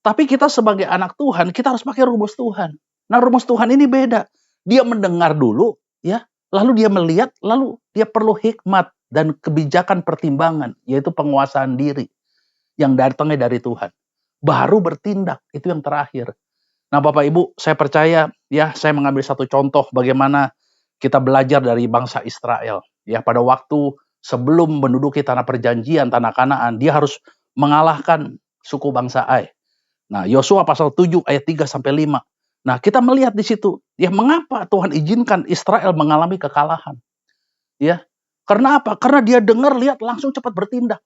I: Tapi kita sebagai anak Tuhan, kita harus pakai rumus Tuhan. Nah, rumus Tuhan ini beda. Dia mendengar dulu, ya, lalu dia melihat, lalu dia perlu hikmat dan kebijakan pertimbangan, yaitu penguasaan diri yang datangnya dari Tuhan. Baru bertindak, itu yang terakhir. Nah, Bapak Ibu, saya percaya, ya, saya mengambil satu contoh bagaimana kita belajar dari bangsa Israel. Ya, pada waktu sebelum menduduki tanah perjanjian, tanah Kanaan, dia harus mengalahkan suku bangsa Ai. Nah, Yosua pasal 7 ayat 3 sampai 5. Nah, kita melihat di situ, ya, mengapa Tuhan izinkan Israel mengalami kekalahan? Ya, karena apa? Karena dia dengar, lihat, langsung cepat bertindak.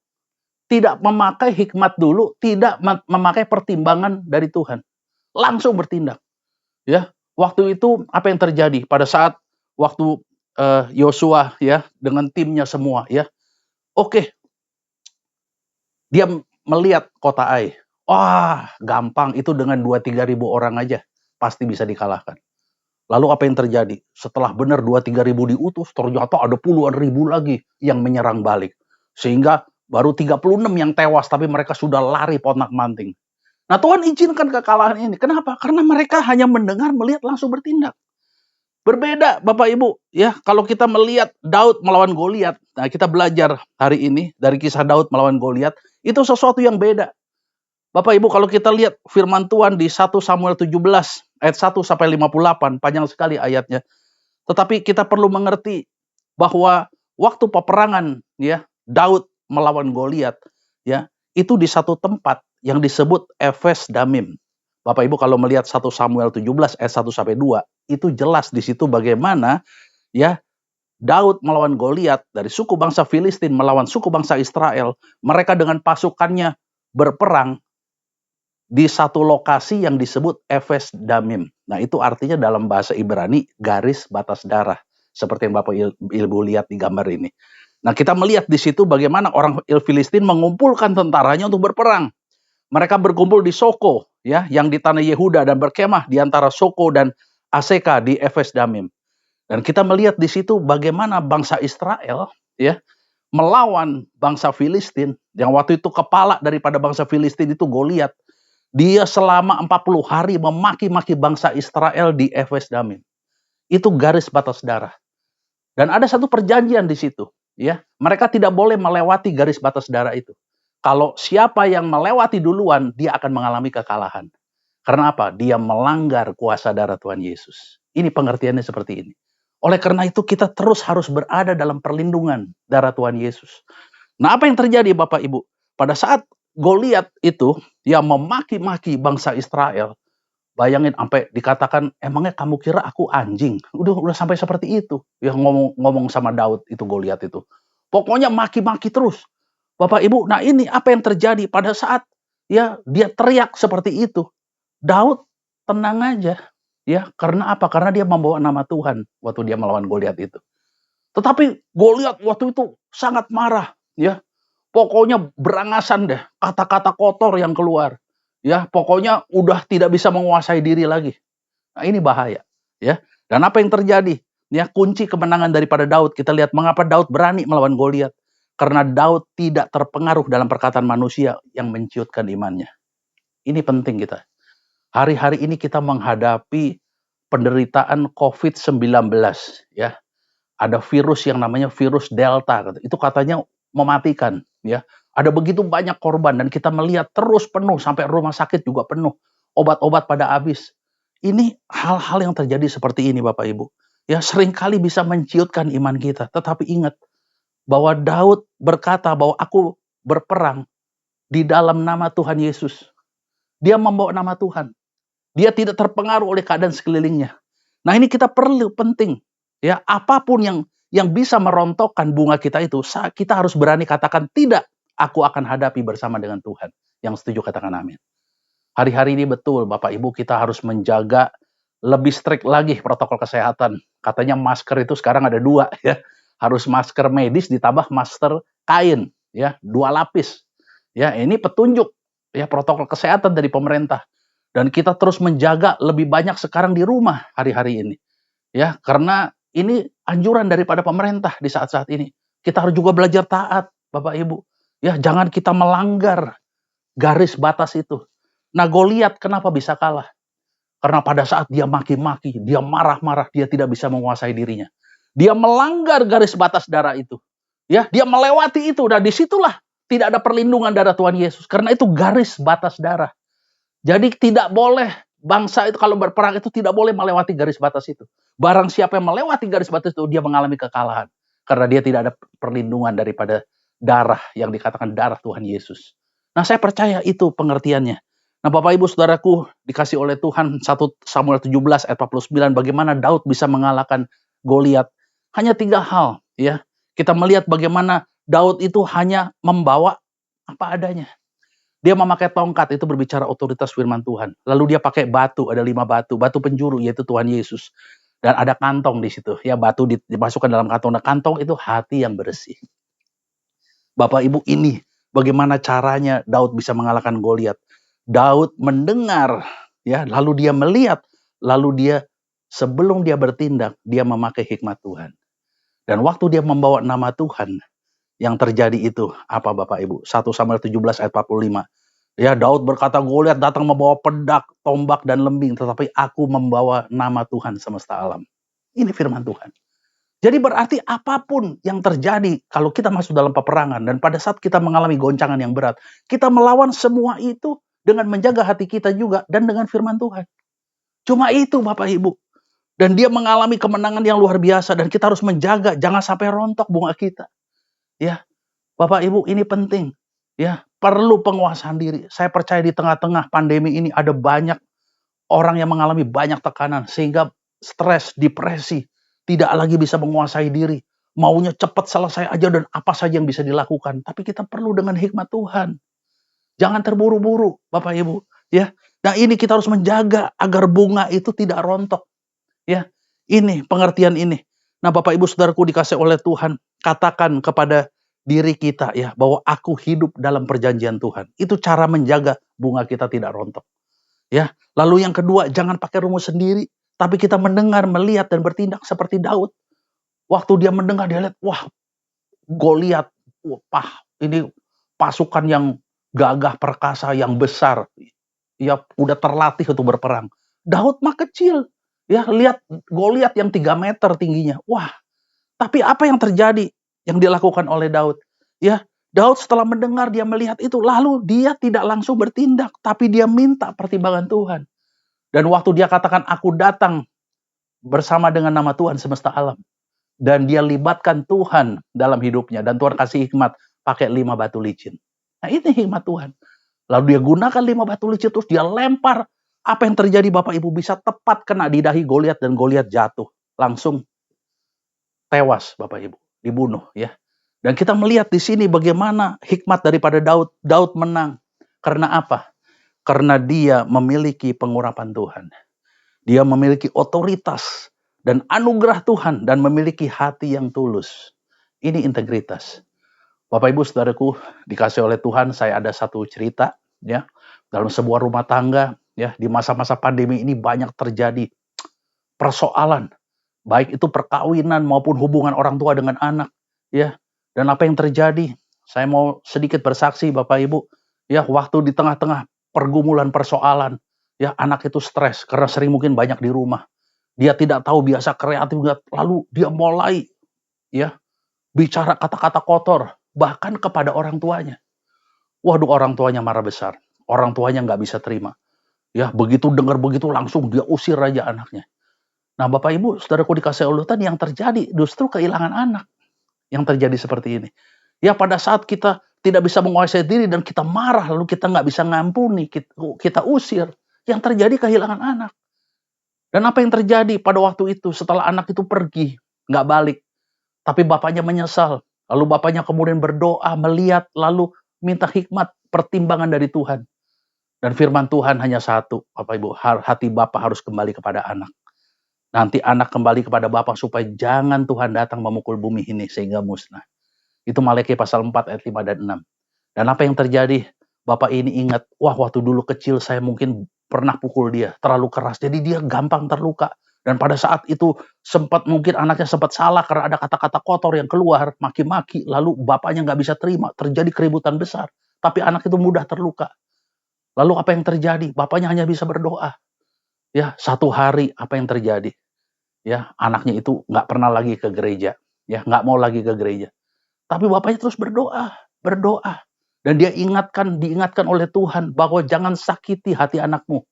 I: Tidak memakai hikmat dulu, tidak memakai pertimbangan dari Tuhan. Langsung bertindak. Ya, waktu itu apa yang terjadi pada saat waktu Yosua, ya, dengan timnya semua, ya. Oke. Dia melihat kota Ai. Wah, gampang, itu dengan 2-3 ribu orang aja pasti bisa dikalahkan. Lalu apa yang terjadi? Setelah benar 2-3 ribu diutus, ternyata ada puluhan ribu lagi yang menyerang balik. Sehingga baru 36 yang tewas, tapi mereka sudah lari ponak-manting. Nah, Tuhan izinkan kekalahan ini. Kenapa? Karena mereka hanya mendengar, melihat, langsung bertindak. Berbeda, Bapak Ibu, ya, kalau kita melihat Daud melawan Goliat. Nah, kita belajar hari ini dari kisah Daud melawan Goliat, itu sesuatu yang beda. Bapak Ibu, kalau kita lihat firman Tuhan di 1 Samuel 17 ayat 1 sampai 58, panjang sekali ayatnya. Tetapi kita perlu mengerti bahwa waktu peperangan, ya, Daud melawan Goliat, ya, itu di satu tempat yang disebut Efes Damim. Bapak Ibu kalau melihat 1 Samuel 17 ayat 1 sampai 2, itu jelas di situ bagaimana, ya, Daud melawan Goliat dari suku bangsa Filistin melawan suku bangsa Israel. Mereka dengan pasukannya berperang di satu lokasi yang disebut Efes Damim. Nah, itu artinya dalam bahasa Ibrani garis batas darah, seperti yang Bapak Ibu lihat di gambar ini. Nah, kita melihat di situ bagaimana orang Filistin mengumpulkan tentaranya untuk berperang. Mereka berkumpul di Soko, ya, yang di tanah Yehuda, dan berkemah di antara Soko dan Aseka di Efes Damim. Dan kita melihat di situ bagaimana bangsa Israel, ya, melawan bangsa Filistin, yang waktu itu kepala daripada bangsa Filistin itu Goliat. Dia selama 40 hari memaki-maki bangsa Israel di Efes Damim. Itu garis batas darah. Dan ada satu perjanjian di situ, ya. Mereka tidak boleh melewati garis batas darah itu. Kalau siapa yang melewati duluan, dia akan mengalami kekalahan. Karena apa? Dia melanggar kuasa darah Tuhan Yesus. Ini pengertiannya seperti ini. Oleh karena itu kita terus harus berada dalam perlindungan darah Tuhan Yesus. Nah, apa yang terjadi Bapak Ibu? Pada saat Goliat itu yang memaki-maki bangsa Israel, bayangin sampai dikatakan, emangnya kamu kira aku anjing? Udah sampai seperti itu. Yang ngomong sama Daud itu, Goliat itu. Pokoknya maki-maki terus. Bapak Ibu, nah ini apa yang terjadi pada saat ya dia teriak seperti itu. Daud tenang aja, ya. Karena apa? Karena dia membawa nama Tuhan waktu dia melawan Goliat itu. Tetapi Goliat waktu itu sangat marah, ya. Pokoknya berangasan deh, kata-kata kotor yang keluar. Ya, pokoknya udah tidak bisa menguasai diri lagi. Nah, ini bahaya, ya. Dan apa yang terjadi? Ya, kunci kemenangan daripada Daud, kita lihat mengapa Daud berani melawan Goliat. Karena Daud tidak terpengaruh dalam perkataan manusia yang menciutkan imannya. Ini penting kita. Hari-hari ini kita menghadapi penderitaan COVID-19, ya. Ada virus yang namanya virus Delta, itu katanya mematikan, ya. Ada begitu banyak korban dan kita melihat terus penuh sampai rumah sakit juga penuh, obat-obat pada habis. Ini hal-hal yang terjadi seperti ini Bapak Ibu. Ya, seringkali bisa menciutkan iman kita, tetapi ingat bahwa Daud berkata bahwa aku berperang di dalam nama Tuhan Yesus. Dia membawa nama Tuhan. Dia tidak terpengaruh oleh keadaan sekelilingnya. Nah, ini kita perlu penting, ya, apapun yang bisa merontokkan bunga kita itu, kita harus berani katakan tidak, aku akan hadapi bersama dengan Tuhan. Yang setuju katakan amin. Hari-hari ini betul Bapak Ibu, kita harus menjaga lebih strict lagi protokol kesehatan. Katanya masker itu sekarang ada 2, ya. Harus masker medis ditambah masker kain, ya, 2 lapis. Ya, ini petunjuk, ya, protokol kesehatan dari pemerintah. Dan kita terus menjaga lebih banyak sekarang di rumah hari-hari ini. Ya, karena ini anjuran daripada pemerintah di saat-saat ini. Kita harus juga belajar taat, Bapak Ibu. Ya, jangan kita melanggar garis batas itu. Nah, Goliat kenapa bisa kalah? Karena pada saat dia maki-maki, dia marah-marah, dia tidak bisa menguasai dirinya. Dia melanggar garis batas darah itu. Ya, dia melewati itu. Dan disitulah tidak ada perlindungan darah Tuhan Yesus. Karena itu garis batas darah. Jadi tidak boleh bangsa itu kalau berperang itu tidak boleh melewati garis batas itu. Barang siapa yang melewati garis batas itu, dia mengalami kekalahan. Karena dia tidak ada perlindungan daripada darah yang dikatakan darah Tuhan Yesus. Nah, saya percaya itu pengertiannya. Nah, Bapak Ibu Saudaraku, dikasih oleh Tuhan 1 Samuel 17 ayat 49, bagaimana Daud bisa mengalahkan Goliat. Hanya 3 hal, ya. Kita melihat bagaimana Daud itu hanya membawa apa adanya. Dia memakai tongkat, itu berbicara otoritas firman Tuhan. Lalu dia pakai batu, ada 5 batu, batu penjuru yaitu Tuhan Yesus. Dan ada kantong di situ, ya, batu dimasukkan dalam kantong. Nah, kantong itu hati yang bersih. Bapak Ibu, ini bagaimana caranya Daud bisa mengalahkan Goliat. Daud mendengar, ya, lalu dia melihat, lalu dia sebelum dia bertindak, dia memakai hikmat Tuhan. Dan waktu dia membawa nama Tuhan, yang terjadi itu apa Bapak Ibu? 1 Samuel 17 ayat 45. Ya, Daud berkata, Goliat datang membawa pedang, tombak dan lembing, tetapi aku membawa nama Tuhan semesta alam. Ini firman Tuhan. Jadi berarti apapun yang terjadi kalau kita masuk dalam peperangan dan pada saat kita mengalami goncangan yang berat, kita melawan semua itu dengan menjaga hati kita juga dan dengan firman Tuhan. Cuma itu Bapak Ibu. Dan dia mengalami kemenangan yang luar biasa dan kita harus menjaga jangan sampai rontok bunga kita. Ya, Bapak Ibu, ini penting. Ya, perlu penguasaan diri. Saya percaya di tengah-tengah pandemi ini ada banyak orang yang mengalami banyak tekanan sehingga stres, depresi, tidak lagi bisa menguasai diri. Maunya cepat selesai aja dan apa saja yang bisa dilakukan. Tapi kita perlu dengan hikmat Tuhan. Jangan terburu-buru, Bapak Ibu. Ya, nah ini kita harus menjaga agar bunga itu tidak rontok. Ya, ini pengertian ini. Nah, Bapak Ibu Saudaraku dikasih oleh Tuhan, katakan kepada diri kita ya bahwa aku hidup dalam perjanjian Tuhan. Itu cara menjaga bunga kita tidak rontok. Ya, lalu yang kedua, jangan pakai rumus sendiri, tapi kita mendengar, melihat dan bertindak seperti Daud. Waktu dia mendengar, dia lihat, wah, Goliat, wah, ini pasukan yang gagah perkasa, yang besar. Ya, udah terlatih untuk berperang. Daud mah kecil. Ya, lihat Goliat yang 3 meter tingginya. Wah, tapi apa yang terjadi yang dilakukan oleh Daud? Ya, Daud setelah mendengar, dia melihat itu, lalu dia tidak langsung bertindak, tapi dia minta pertimbangan Tuhan. Dan waktu dia katakan, aku datang bersama dengan nama Tuhan semesta alam. Dan dia libatkan Tuhan dalam hidupnya. Dan Tuhan kasih hikmat, pakai 5 batu licin. Nah, ini hikmat Tuhan. Lalu dia gunakan 5 batu licin, terus dia lempar. Apa yang terjadi Bapak Ibu? Bisa tepat kena di dahi Goliat dan Goliat jatuh. Langsung tewas Bapak Ibu. Dibunuh ya. Dan kita melihat di sini bagaimana hikmat daripada Daud. Daud menang. Karena apa? Karena dia memiliki pengurapan Tuhan. Dia memiliki otoritas dan anugerah Tuhan dan memiliki hati yang tulus. Ini integritas. Bapak Ibu Saudaraku, dikasih oleh Tuhan, saya ada satu cerita ya, dalam sebuah rumah tangga ya, di masa-masa pandemi ini banyak terjadi persoalan, baik itu perkawinan maupun hubungan orang tua dengan anak ya. Dan apa yang terjadi? Saya mau sedikit bersaksi Bapak Ibu ya, waktu di tengah-tengah pergumulan persoalan ya, anak itu stres karena sering mungkin banyak di rumah. Dia tidak tahu biasa kreatif, lalu dia mulai ya bicara kata-kata kotor bahkan kepada orang tuanya. Waduh, orang tuanya marah besar. Orang tuanya nggak bisa terima. Ya, begitu dengar begitu langsung dia usir aja anaknya. Nah, Bapak Ibu, Saudaraku dikasih oleh Tuhan, yang terjadi justru kehilangan anak. Yang terjadi seperti ini. Ya, pada saat kita tidak bisa menguasai diri dan kita marah, lalu kita nggak bisa ngampuni, kita usir. Yang terjadi kehilangan anak. Dan apa yang terjadi pada waktu itu setelah anak itu pergi, nggak balik. Tapi bapaknya menyesal. Lalu bapaknya kemudian berdoa, melihat, lalu minta hikmat, pertimbangan dari Tuhan. Dan firman Tuhan hanya satu, Bapak Ibu, hati Bapak harus kembali kepada anak. Nanti anak kembali kepada Bapak supaya jangan Tuhan datang memukul bumi ini sehingga musnah. Itu Maleakhi pasal 4 ayat 5 dan 6. Dan apa yang terjadi? Bapak ini ingat, wah waktu dulu kecil saya mungkin pernah pukul dia, terlalu keras. Jadi dia gampang terluka. Dan pada saat itu mungkin anaknya sempat salah karena ada kata-kata kotor yang keluar, maki-maki, lalu bapaknya nggak bisa terima, terjadi keributan besar. Tapi anak itu mudah terluka. Lalu apa yang terjadi? Bapaknya hanya bisa berdoa. Ya, satu hari apa yang terjadi? Ya, anaknya itu nggak pernah lagi ke gereja. Ya, nggak mau lagi ke gereja. Tapi bapaknya terus berdoa. Dan dia diingatkan oleh Tuhan bahwa jangan sakiti hati anakmu.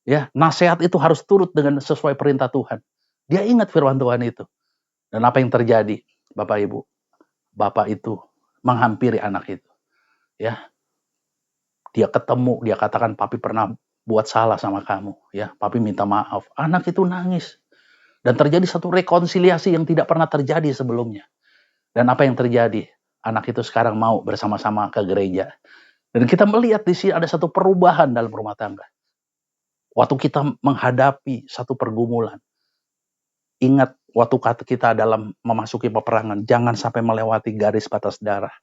I: Ya, nasihat itu harus turut dengan sesuai perintah Tuhan. Dia ingat firman Tuhan itu. Dan apa yang terjadi, Bapak Ibu? Bapak itu menghampiri anak itu. Ya, dia ketemu, dia katakan, papi pernah buat salah sama kamu. Ya, papi minta maaf. Anak itu nangis. Dan terjadi satu rekonsiliasi yang tidak pernah terjadi sebelumnya. Dan apa yang terjadi? Anak itu sekarang mau bersama-sama ke gereja. Dan kita melihat di sini ada satu perubahan dalam rumah tangga. Waktu kita menghadapi satu pergumulan, ingat waktu kita dalam memasuki peperangan, jangan sampai melewati garis batas darah.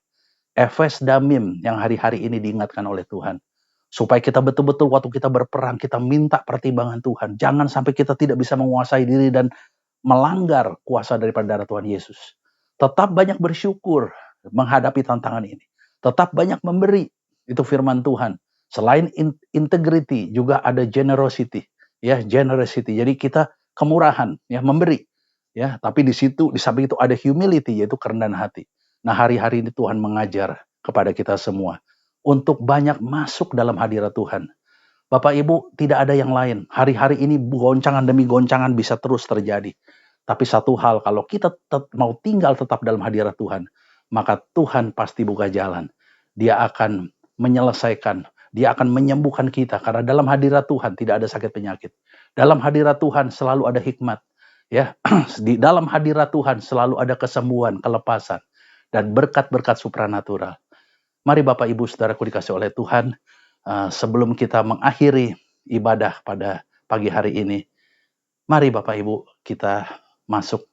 I: Efes Damim yang hari-hari ini diingatkan oleh Tuhan. Supaya kita betul-betul waktu kita berperang, kita minta pertimbangan Tuhan. Jangan sampai kita tidak bisa menguasai diri dan melanggar kuasa daripada darah Tuhan Yesus. Tetap banyak bersyukur menghadapi tantangan ini. Tetap banyak memberi. Itu firman Tuhan. Selain integrity juga ada generosity. Ya, generosity. Jadi kita kemurahan, ya, memberi. Ya, tapi di situ, di samping itu ada humility, yaitu kerendahan hati. Nah, hari-hari ini Tuhan mengajar kepada kita semua untuk banyak masuk dalam hadirat Tuhan. Bapak Ibu, tidak ada yang lain. Hari-hari ini goncangan demi goncangan bisa terus terjadi. Tapi satu hal, kalau kita mau tinggal tetap dalam hadirat Tuhan, maka Tuhan pasti buka jalan. Dia akan menyelesaikan, dia akan menyembuhkan kita. Karena dalam hadirat Tuhan tidak ada sakit penyakit. Dalam hadirat Tuhan selalu ada hikmat. Ya, di dalam hadirat Tuhan selalu ada kesembuhan, kelepasan, dan berkat-berkat supranatural. Mari Bapak Ibu Saudaraku dikasih oleh Tuhan, sebelum kita mengakhiri ibadah pada pagi hari ini, mari Bapak Ibu kita masuk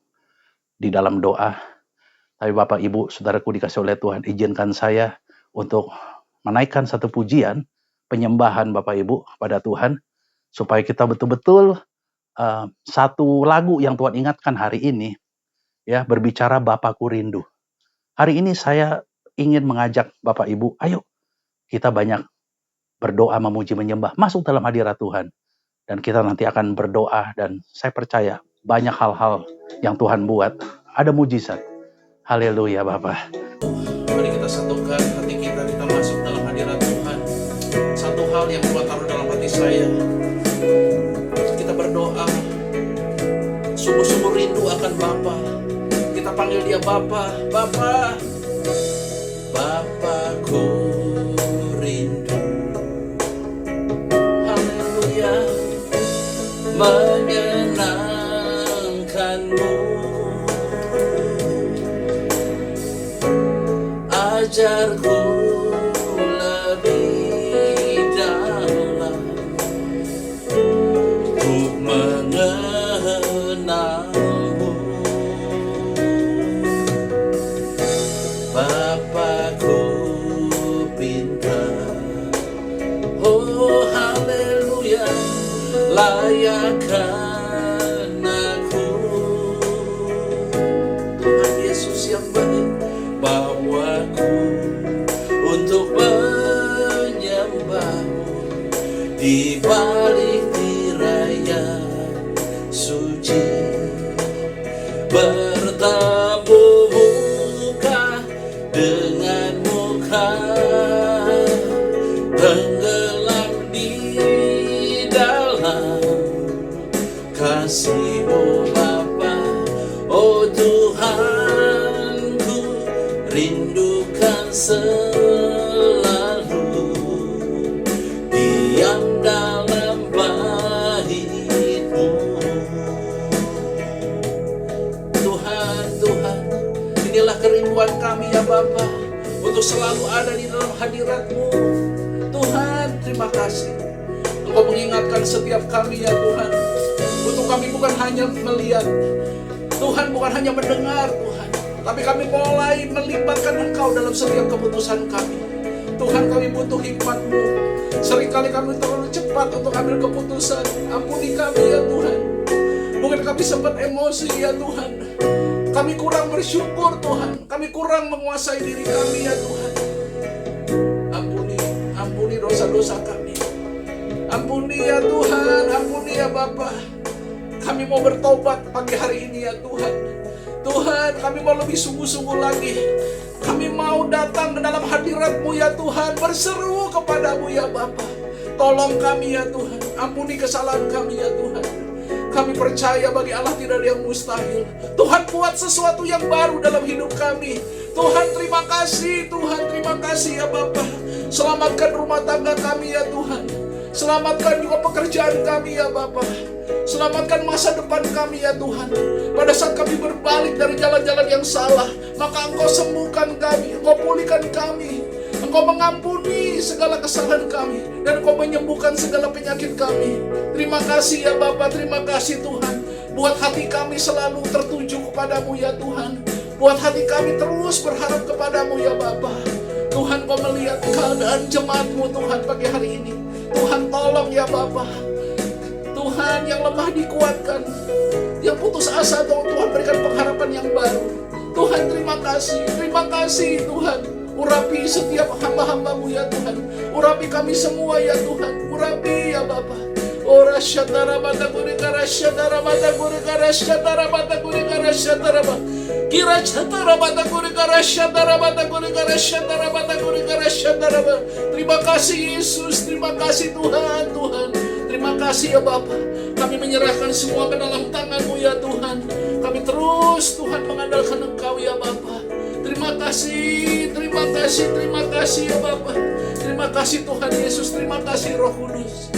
I: di dalam doa. Tapi Bapak Ibu Saudaraku dikasih oleh Tuhan, izinkan saya untuk menaikkan satu pujian, penyembahan Bapak Ibu pada Tuhan, supaya kita betul-betul satu lagu yang Tuhan ingatkan hari ini, ya, berbicara Bapakku Rindu. Hari ini saya ingin mengajak Bapak Ibu, ayo kita banyak berdoa, memuji, menyembah, masuk dalam hadirat Tuhan. Dan kita nanti akan berdoa dan saya percaya banyak hal-hal yang Tuhan buat, ada mujizat. Haleluya Bapak.
J: Mari kita satukan hati kita masuk dalam hadirat Tuhan. Satu hal yang Tuhan taruh dalam hati saya, kita berdoa, sungguh-sungguh rindu akan Bapa. Kita panggil dia Bapa, Bapa. Bapakku rindu, haleluya, menyenangkanmu. Ajarku lebih mengenalmu. Bapakku pintar, oh haleluya, layakkan aku. Tuhan Yesus yang baik, bawaku untuk menyembahmu di balik tirai yang suci, bertemu muka dengan muka, tenggelam di dalam kasih-Mu Bapa. Oh Tuhanku, rindukan selalu diam dalam bait-Mu. Tuhan, Tuhan, inilah kerinduan kami ya Bapa, untuk selalu ada di dalam hadirat-Mu. Tuhan, terima kasih Engkau mengingatkan setiap kami ya Tuhan, untuk kami bukan hanya melihat, Tuhan bukan hanya mendengar Tuhan, tapi kami mulai melibatkan Engkau dalam setiap keputusan kami. Tuhan, kami butuh hikmat-Mu. Seringkali kami terlalu cepat untuk ambil keputusan. Ampuni kami ya Tuhan. Mungkin kami sempat emosi ya Tuhan. Kami kurang bersyukur Tuhan. Kami kurang menguasai diri kami ya Tuhan. Ampuni dosa-dosa kami. Ampuni ya Tuhan, ampuni ya Bapa. Kami mau bertobat pagi hari ini ya Tuhan. Tuhan, kami mau lebih sungguh-sungguh lagi. Kami mau datang ke dalam hadirat-Mu ya Tuhan, berseru kepada-Mu ya Bapa. Tolong kami ya Tuhan, ampuni kesalahan kami ya Tuhan. Kami percaya bagi Allah tidak ada yang mustahil. Tuhan, buat sesuatu yang baru dalam hidup kami. Tuhan, terima kasih. Tuhan, terima kasih ya Bapa. Selamatkan rumah tangga kami ya Tuhan. Selamatkan juga pekerjaan kami ya Bapa. Selamatkan masa depan kami ya Tuhan. Pada saat kami berbalik dari jalan-jalan yang salah, maka Engkau sembuhkan kami, Engkau pulihkan kami, Engkau mengampuni segala kesalahan kami, dan Engkau menyembuhkan segala penyakit kami. Terima kasih ya Bapa, terima kasih Tuhan. Buat hati kami selalu tertuju kepadamu ya Tuhan. Buat hati kami terus berharap kepadamu ya Bapa. Tuhan, Kau melihat keadaan jemaat-Mu Tuhan pagi hari ini. Tuhan, tolong ya Bapa. Tuhan, yang lemah dikuatkan, yang putus asa Tuhan berikan pengharapan yang baru. Tuhan, terima kasih Tuhan. Urapi setiap hamba-hamba-Mu ya Tuhan. Urapi kami semua ya Tuhan. Urapi ya Bapa. Ora syatara mata guri kara syatara mata guri kara syatara mata guri kara syatara mata kira syatara mata guri kara syatara mata guri kara syatara mata guri kara syatara mata. Terima kasih Yesus, terima kasih Tuhan. Terima kasih ya Bapa. Kami menyerahkan semua ke dalam tangan-Mu ya Tuhan. Kami terus Tuhan mengandalkan Engkau ya Bapa. Terima kasih ya Bapa. Terima kasih Tuhan Yesus, terima kasih Roh Kudus.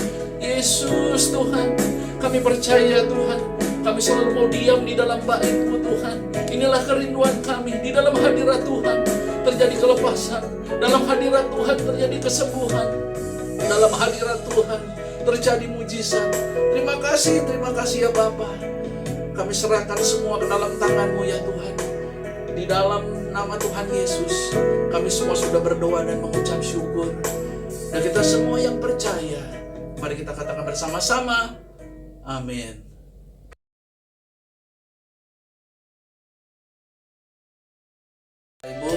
J: Yesus Tuhan, kami percaya Tuhan, kami selalu mau diam di dalam bait-Mu Tuhan. Inilah kerinduan kami, di dalam hadirat Tuhan terjadi kelepasan, dalam hadirat Tuhan terjadi kesembuhan, dalam hadirat Tuhan terjadi mujizat. Terima kasih ya Bapa. Kami serahkan semua ke dalam tangan-Mu ya Tuhan. Di dalam nama Tuhan Yesus, kami semua sudah berdoa dan mengucap syukur. Dan kita semua yang percaya, mari kita katakan bersama-sama, amin. Ibu,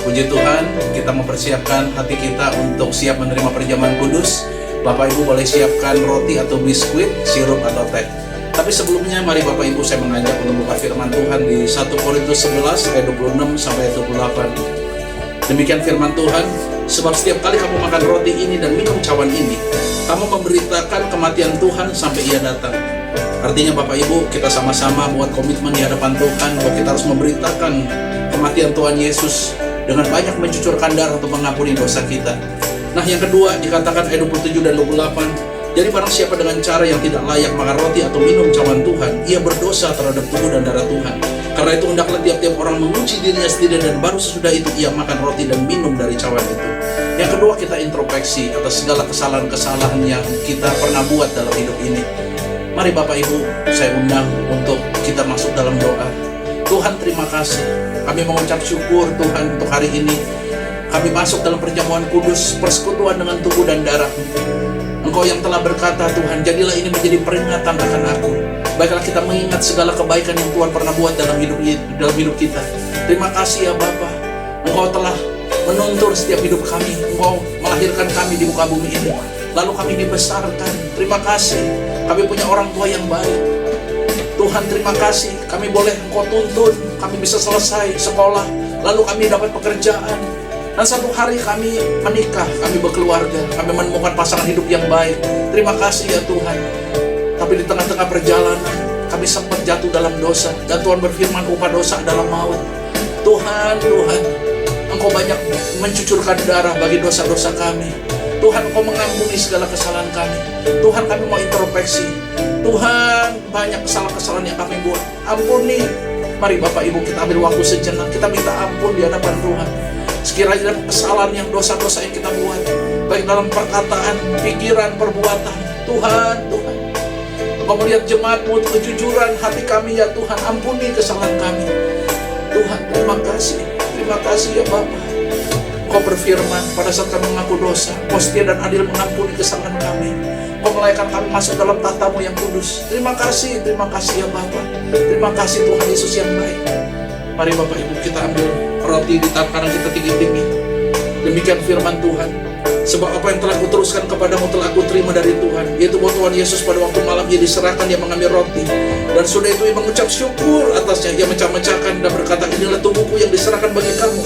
J: puji Tuhan, kita mempersiapkan hati kita untuk siap menerima perjamuan kudus. Bapak Ibu boleh siapkan roti atau biskuit, sirup atau teh. Tapi sebelumnya mari Bapak Ibu saya mengajak untuk buka firman Tuhan di 1 Korintus 11 ayat 26 sampai 28. Demikian firman Tuhan, sebab setiap kali kamu makan roti ini dan minum cawan ini, kamu memberitakan kematian Tuhan sampai Ia datang. Artinya Bapak Ibu, kita sama-sama buat komitmen di hadapan Tuhan bahwa kita harus memberitakan kematian Tuhan Yesus dengan banyak mencucurkan darah untuk mengampuni dosa kita. Nah, yang kedua dikatakan ayat 27 dan 28, jadi barang siapa dengan cara yang tidak layak makan roti atau minum cawan Tuhan, ia berdosa terhadap tubuh dan darah Tuhan. Karena itu hendaklah tiap-tiap orang menguji dirinya sendiri, dan baru sesudah itu ia makan roti dan minum dari cawan itu. Yang kedua, kita introspeksi atas segala kesalahan-kesalahan yang kita pernah buat dalam hidup ini. Mari Bapak Ibu, saya undang untuk kita masuk dalam doa. Tuhan, terima kasih. Kami mengucap syukur Tuhan untuk hari ini. Kami masuk dalam perjamuan kudus, persekutuan dengan tubuh dan darah-Mu. Engkau yang telah berkata, Tuhan, jadilah ini menjadi peringatan akan aku. Baiklah kita mengingat segala kebaikan yang Tuhan pernah buat dalam hidup kita. Terima kasih ya Bapa. Engkau telah menuntun setiap hidup kami. Engkau melahirkan kami di muka bumi ini. Lalu kami dibesarkan. Terima kasih. Kami punya orang tua yang baik. Tuhan, terima kasih. Kami boleh Engkau tuntun. Kami bisa selesai sekolah. Lalu kami dapat pekerjaan. Dan satu hari kami menikah, kami berkeluarga, kami menemukan pasangan hidup yang baik. Terima kasih ya Tuhan. Tapi di tengah-tengah perjalanan, kami sempat jatuh dalam dosa. Dan Tuhan berfirman, upah dosa adalah maut. Tuhan, Engkau banyak mencucurkan darah bagi dosa-dosa kami. Tuhan, Engkau mengampuni segala kesalahan kami. Tuhan, kami mau introspeksi. Tuhan, banyak kesalahan-kesalahan yang kami buat. Ampuni. Mari Bapak Ibu, kita ambil waktu sejenak. Kita minta ampun di hadapan Tuhan. Sekiranya kesalahan yang dosa-dosa yang kita buat, baik dalam perkataan, pikiran, perbuatan, Tuhan, Engkau melihat jemaat-Mu, kejujuran hati kami ya Tuhan, ampuni kesalahan kami. Tuhan, terima kasih ya Bapa. Engkau berfirman, pada saat kami mengaku dosa, Engkau setia dan adil mengampuni kesalahan kami. Engkau melayakkan kami masuk dalam tahta-Mu yang kudus. Terima kasih ya Bapa. Terima kasih Tuhan Yesus yang baik. Mari Bapak Ibu, kita ambil roti di tangan kanan kita tinggi-tinggi. Demikian firman Tuhan. Sebab apa yang telah kuteruskan kepadamu telah aku terima dari Tuhan, yaitu bahwa Tuhan Yesus pada waktu malam ia diserahkan, dia mengambil roti, dan sudah itu ia mengucap syukur atasnya, ia mecah-mecahkan dan berkata, inilah tubuhku yang diserahkan bagi kamu.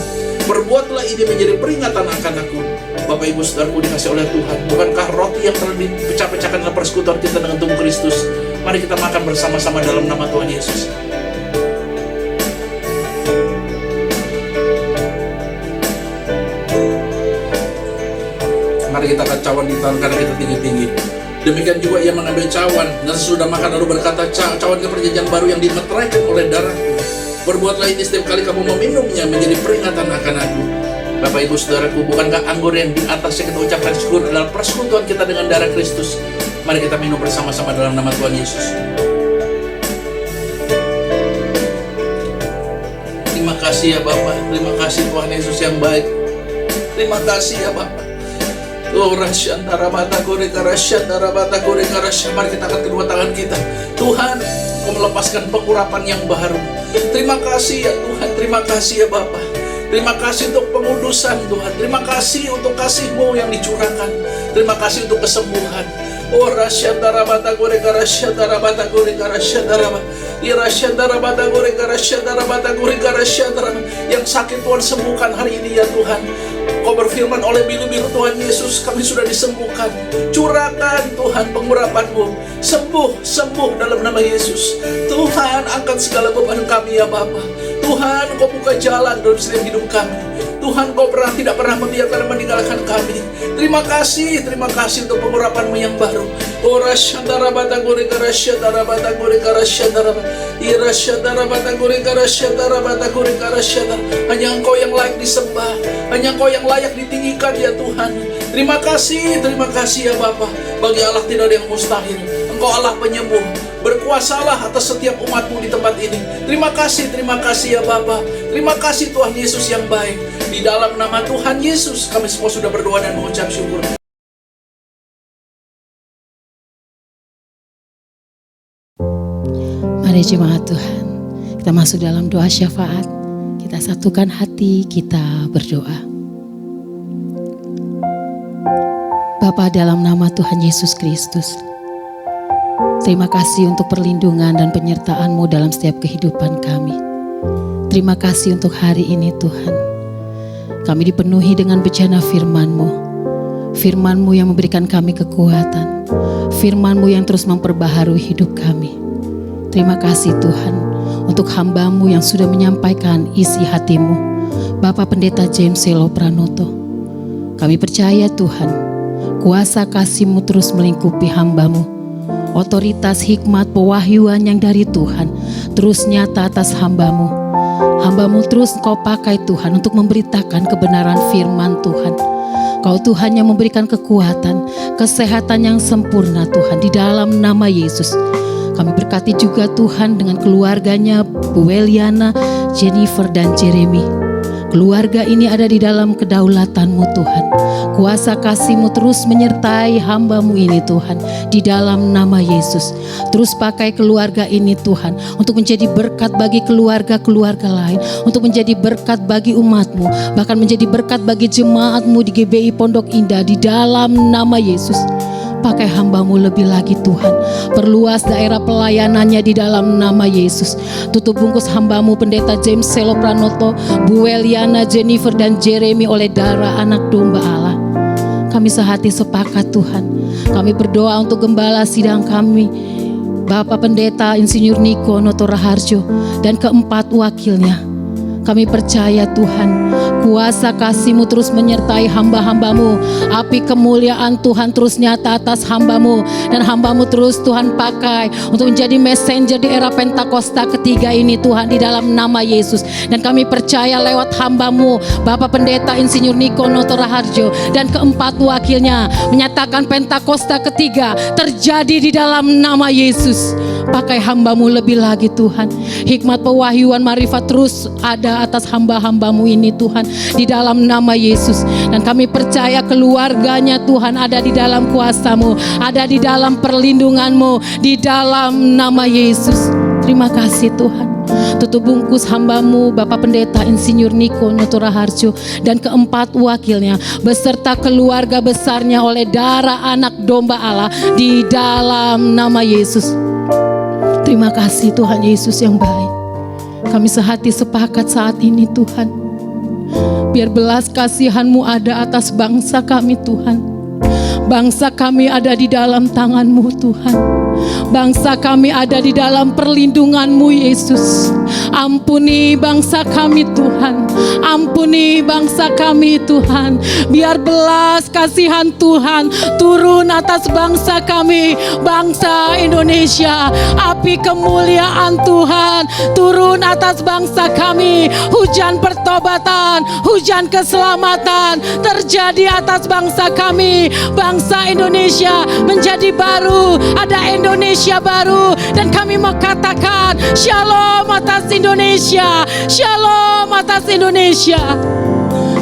J: Berbuatlah ini menjadi peringatan akan aku. Bapak Ibu Saudaraku dikasih oleh Tuhan, bukankah roti yang telah dipecah-pecahkan dalam persekutuan kita dengan tubuh Kristus? Mari kita makan bersama-sama dalam nama Tuhan Yesus. Mari kita angkat cawan di tangan kanan kita tinggi-tinggi. Demikian juga ia mengambil cawan, dan sesudah makan lalu berkata, cawan ke perjanjian baru yang dimeteraikan oleh darahku. Berbuatlah ini setiap kali kamu meminumnya menjadi peringatan akan aku. Bapak Ibu Saudaraku, bukankah anggur yang di atasnya kita ucapkan syukur adalah persekutuan kita dengan darah Kristus? Mari kita minum bersama-sama dalam nama Tuhan Yesus. Terima kasih ya Bapa. Terima kasih Tuhan Yesus yang baik. Terima kasih ya Bapa. Mari kita angkat kedua tangan kita. Tuhan, Engkau melepaskan pengurapan yang baru. Terima kasih ya Tuhan. Terima kasih ya Bapa. Terima kasih untuk pengudusan Tuhan. Terima kasih untuk kasih-Mu yang dicurahkan. Terima kasih untuk kesembuhan. Yang sakit Tuhan sembuhkan hari ini ya Tuhan. Kau berfirman oleh bilu-bilu Tuhan Yesus kami sudah disembuhkan. Curahkan Tuhan pengurapan-Mu. Sembuh dalam nama Yesus. Tuhan, angkat segala beban kami ya Bapa. Tuhan, Kau buka jalan dalam setiap hidup kami. Tuhan, Kau tidak pernah membiarkan dan meninggalkan kami. Terima kasih untuk pengurapan-Mu yang baru. Hanya Engkau yang layak disembah, hanya Engkau yang layak ditinggikan ya Tuhan. Terima kasih ya Bapa. Bagi Allah tidak ada yang mustahil. Engkau Allah penyembuh. Berkuasalah atas setiap umat-Mu di tempat ini. Terima kasih ya Bapa. Terima kasih Tuhan Yesus yang baik. Di dalam nama Tuhan Yesus kami semua sudah berdoa dan mengucap syukur.
K: Mari jemaat Tuhan, kita masuk dalam doa syafaat. Kita satukan hati, kita berdoa. Bapa, dalam nama Tuhan Yesus Kristus, terima kasih untuk perlindungan dan penyertaan-Mu dalam setiap kehidupan kami. Terima kasih untuk hari ini Tuhan. Kami dipenuhi dengan bejana firman-Mu. Firman-Mu yang memberikan kami kekuatan. Firman-Mu yang terus memperbaharui hidup kami. Terima kasih Tuhan untuk hamba-Mu yang sudah menyampaikan isi hati-Mu, Bapak Pendeta James Selo Pranoto. Kami percaya Tuhan, kuasa kasih-Mu terus melingkupi hamba-Mu. Otoritas, hikmat, pewahyuan yang dari Tuhan terus nyata atas hamba-Mu. Hamba-Mu terus Kau pakai Tuhan untuk memberitakan kebenaran firman Tuhan. Kau Tuhan yang memberikan kekuatan, kesehatan yang sempurna Tuhan, di dalam nama Yesus. Kami berkati juga Tuhan dengan keluarganya Bu Weliana, Jennifer dan Jeremy. Keluarga ini ada di dalam kedaulatan-Mu Tuhan. Kuasa kasih-Mu terus menyertai hamba-Mu ini Tuhan, di dalam nama Yesus. Terus pakai keluarga ini Tuhan, untuk menjadi berkat bagi keluarga-keluarga lain, untuk menjadi berkat bagi umat-Mu, bahkan menjadi berkat bagi jemaat-Mu di GBI Pondok Indah, di dalam nama Yesus. Pakai hamba-Mu lebih lagi Tuhan. Perluas daerah pelayanannya di dalam nama Yesus. Tutup bungkus hamba-Mu Pendeta James Selo Pranoto, Bu Weliana, Jennifer dan Jeremy oleh darah anak domba Allah. Kami sehati sepakat Tuhan. Kami berdoa untuk gembala sidang kami, Bapak Pendeta Insinyur Niko Noto Raharjo dan keempat wakilnya. Kami percaya Tuhan, kuasa kasih-Mu terus menyertai hamba-hamba-Mu. Api kemuliaan Tuhan terus nyata atas hamba-Mu. Dan hamba-Mu terus Tuhan pakai untuk menjadi messenger di era Pentakosta ketiga ini Tuhan, di dalam nama Yesus. Dan kami percaya lewat hamba-Mu Bapak Pendeta Insinyur Niko Noto Raharjo dan keempat wakilnya menyatakan Pentakosta ketiga terjadi di dalam nama Yesus. Pakai hamba-Mu lebih lagi Tuhan. Hikmat pewahyuan marifat terus ada atas hamba-hamba-Mu ini Tuhan, di dalam nama Yesus. Dan kami percaya keluarganya Tuhan ada di dalam kuasa-Mu, ada di dalam perlindungan-Mu, di dalam nama Yesus. Terima kasih Tuhan. Tutup bungkus hamba-Mu Bapak Pendeta Insinyur Niko Noto Raharjo dan keempat wakilnya beserta keluarga besarnya oleh darah anak domba Allah, di dalam nama Yesus. Terima kasih Tuhan Yesus yang baik. Kami sehati sepakat saat ini Tuhan. Biar belas kasihan-Mu ada atas bangsa kami Tuhan. Bangsa kami ada di dalam tangan-Mu Tuhan. Bangsa kami ada di dalam perlindungan-Mu Yesus. Ampuni bangsa kami Tuhan. Ampuni bangsa kami Tuhan. Biar belas kasihan Tuhan turun atas bangsa kami, bangsa Indonesia. Api kemuliaan Tuhan turun atas bangsa kami. Hujan pertobatan, hujan keselamatan terjadi atas bangsa kami. Bangsa Indonesia menjadi baru, ada Indonesia baru. Dan kami mau katakan shalom atas Indonesia, shalom atas Indonesia.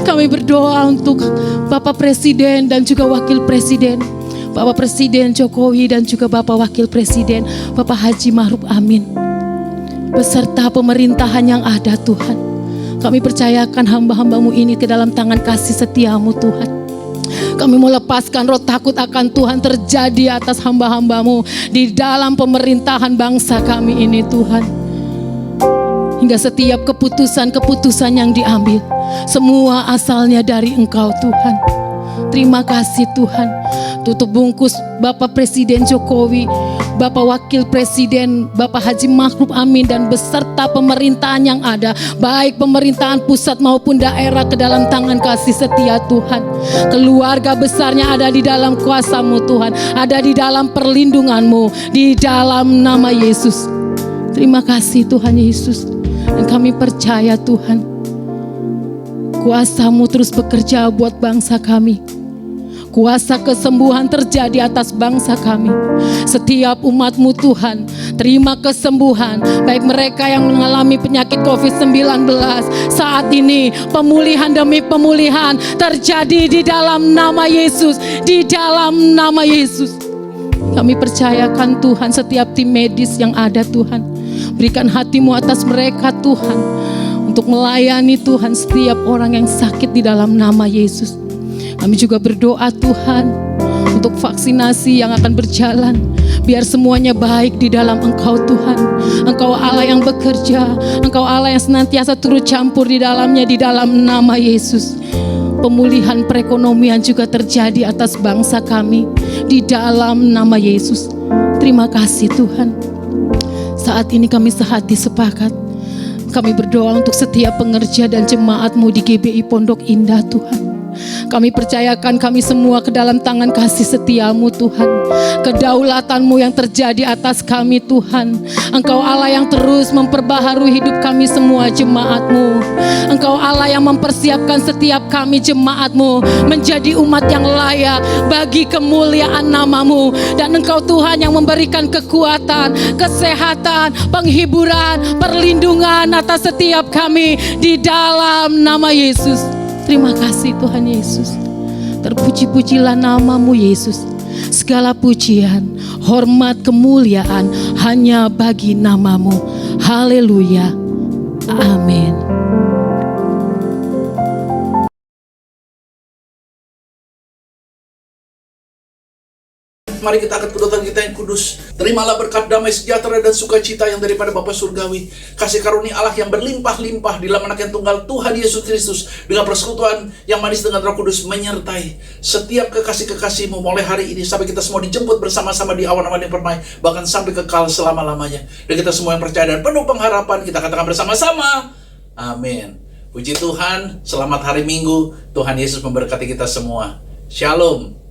K: Kami berdoa untuk Bapak Presiden dan juga Wakil Presiden, Bapak Presiden Jokowi dan juga Bapak Wakil Presiden Bapak Haji Ma'ruf Amin, beserta pemerintahan yang ada Tuhan. Kami percayakan hamba-hamba-Mu ini ke dalam tangan kasih setia-Mu Tuhan. Kami mau lepaskan roh takut akan Tuhan terjadi atas hamba-hamba-Mu di dalam pemerintahan bangsa kami ini Tuhan. Hingga setiap keputusan-keputusan yang diambil, semua asalnya dari Engkau Tuhan. Terima kasih Tuhan. Tutup bungkus Bapak Presiden Jokowi, Bapak Wakil Presiden Bapak Haji Ma'ruf Amin dan beserta pemerintahan yang ada, baik pemerintahan pusat maupun daerah, ke dalam tangan kasih setia Tuhan. Keluarga besarnya ada di dalam kuasa-Mu Tuhan, ada di dalam perlindungan-Mu, di dalam nama Yesus. Terima kasih Tuhan Yesus. Dan kami percaya Tuhan, kuasa-Mu terus bekerja buat bangsa kami. Kuasa kesembuhan terjadi atas bangsa kami. Setiap umat-Mu Tuhan, terima kesembuhan. Baik mereka yang mengalami penyakit COVID-19, saat ini pemulihan demi pemulihan terjadi di dalam nama Yesus. Di dalam nama Yesus. Kami percayakan Tuhan setiap tim medis yang ada Tuhan. Berikan hati-Mu atas mereka Tuhan, untuk melayani Tuhan setiap orang yang sakit di dalam nama Yesus. Kami juga berdoa Tuhan untuk vaksinasi yang akan berjalan. Biar semuanya baik di dalam Engkau Tuhan. Engkau Allah yang bekerja. Engkau Allah yang senantiasa turut campur di dalamnya, di dalam nama Yesus. Pemulihan perekonomian juga terjadi atas bangsa kami di dalam nama Yesus. Terima kasih Tuhan. Saat ini kami sehati sepakat. Kami berdoa untuk setiap pengerja dan jemaat-Mu di GBI Pondok Indah Tuhan. Kami percayakan kami semua ke dalam tangan kasih setiamu Tuhan. Kedaulatanmu yang terjadi atas kami Tuhan. Engkau Allah yang terus memperbaharui hidup kami semua jemaatmu. Engkau Allah yang mempersiapkan setiap kami jemaatmu menjadi umat yang layak bagi kemuliaan namamu. Dan Engkau Tuhan yang memberikan kekuatan, kesehatan, penghiburan, perlindungan atas setiap kami di dalam nama Yesus. Terima kasih Tuhan Yesus. Terpuji-pujilah namamu Yesus. Segala pujian, hormat, kemuliaan hanya bagi namamu. Haleluya. Amin.
J: Mari kita angkat kedua tangan kita yang kudus. Terimalah berkat damai sejahtera dan sukacita yang daripada Bapa Surgawi. Kasih karunia Allah yang berlimpah-limpah di dalam Anak yang tunggal Tuhan Yesus Kristus. Dengan persekutuan yang manis dengan Roh Kudus menyertai setiap kekasih-kekasihmu mulai hari ini. Sampai kita semua dijemput bersama-sama di awan-awan yang permai. Bahkan sampai kekal selama-lamanya. Dan kita semua yang percaya dan penuh pengharapan, kita katakan bersama-sama. Amin. Puji Tuhan, selamat hari Minggu. Tuhan Yesus memberkati kita semua. Shalom.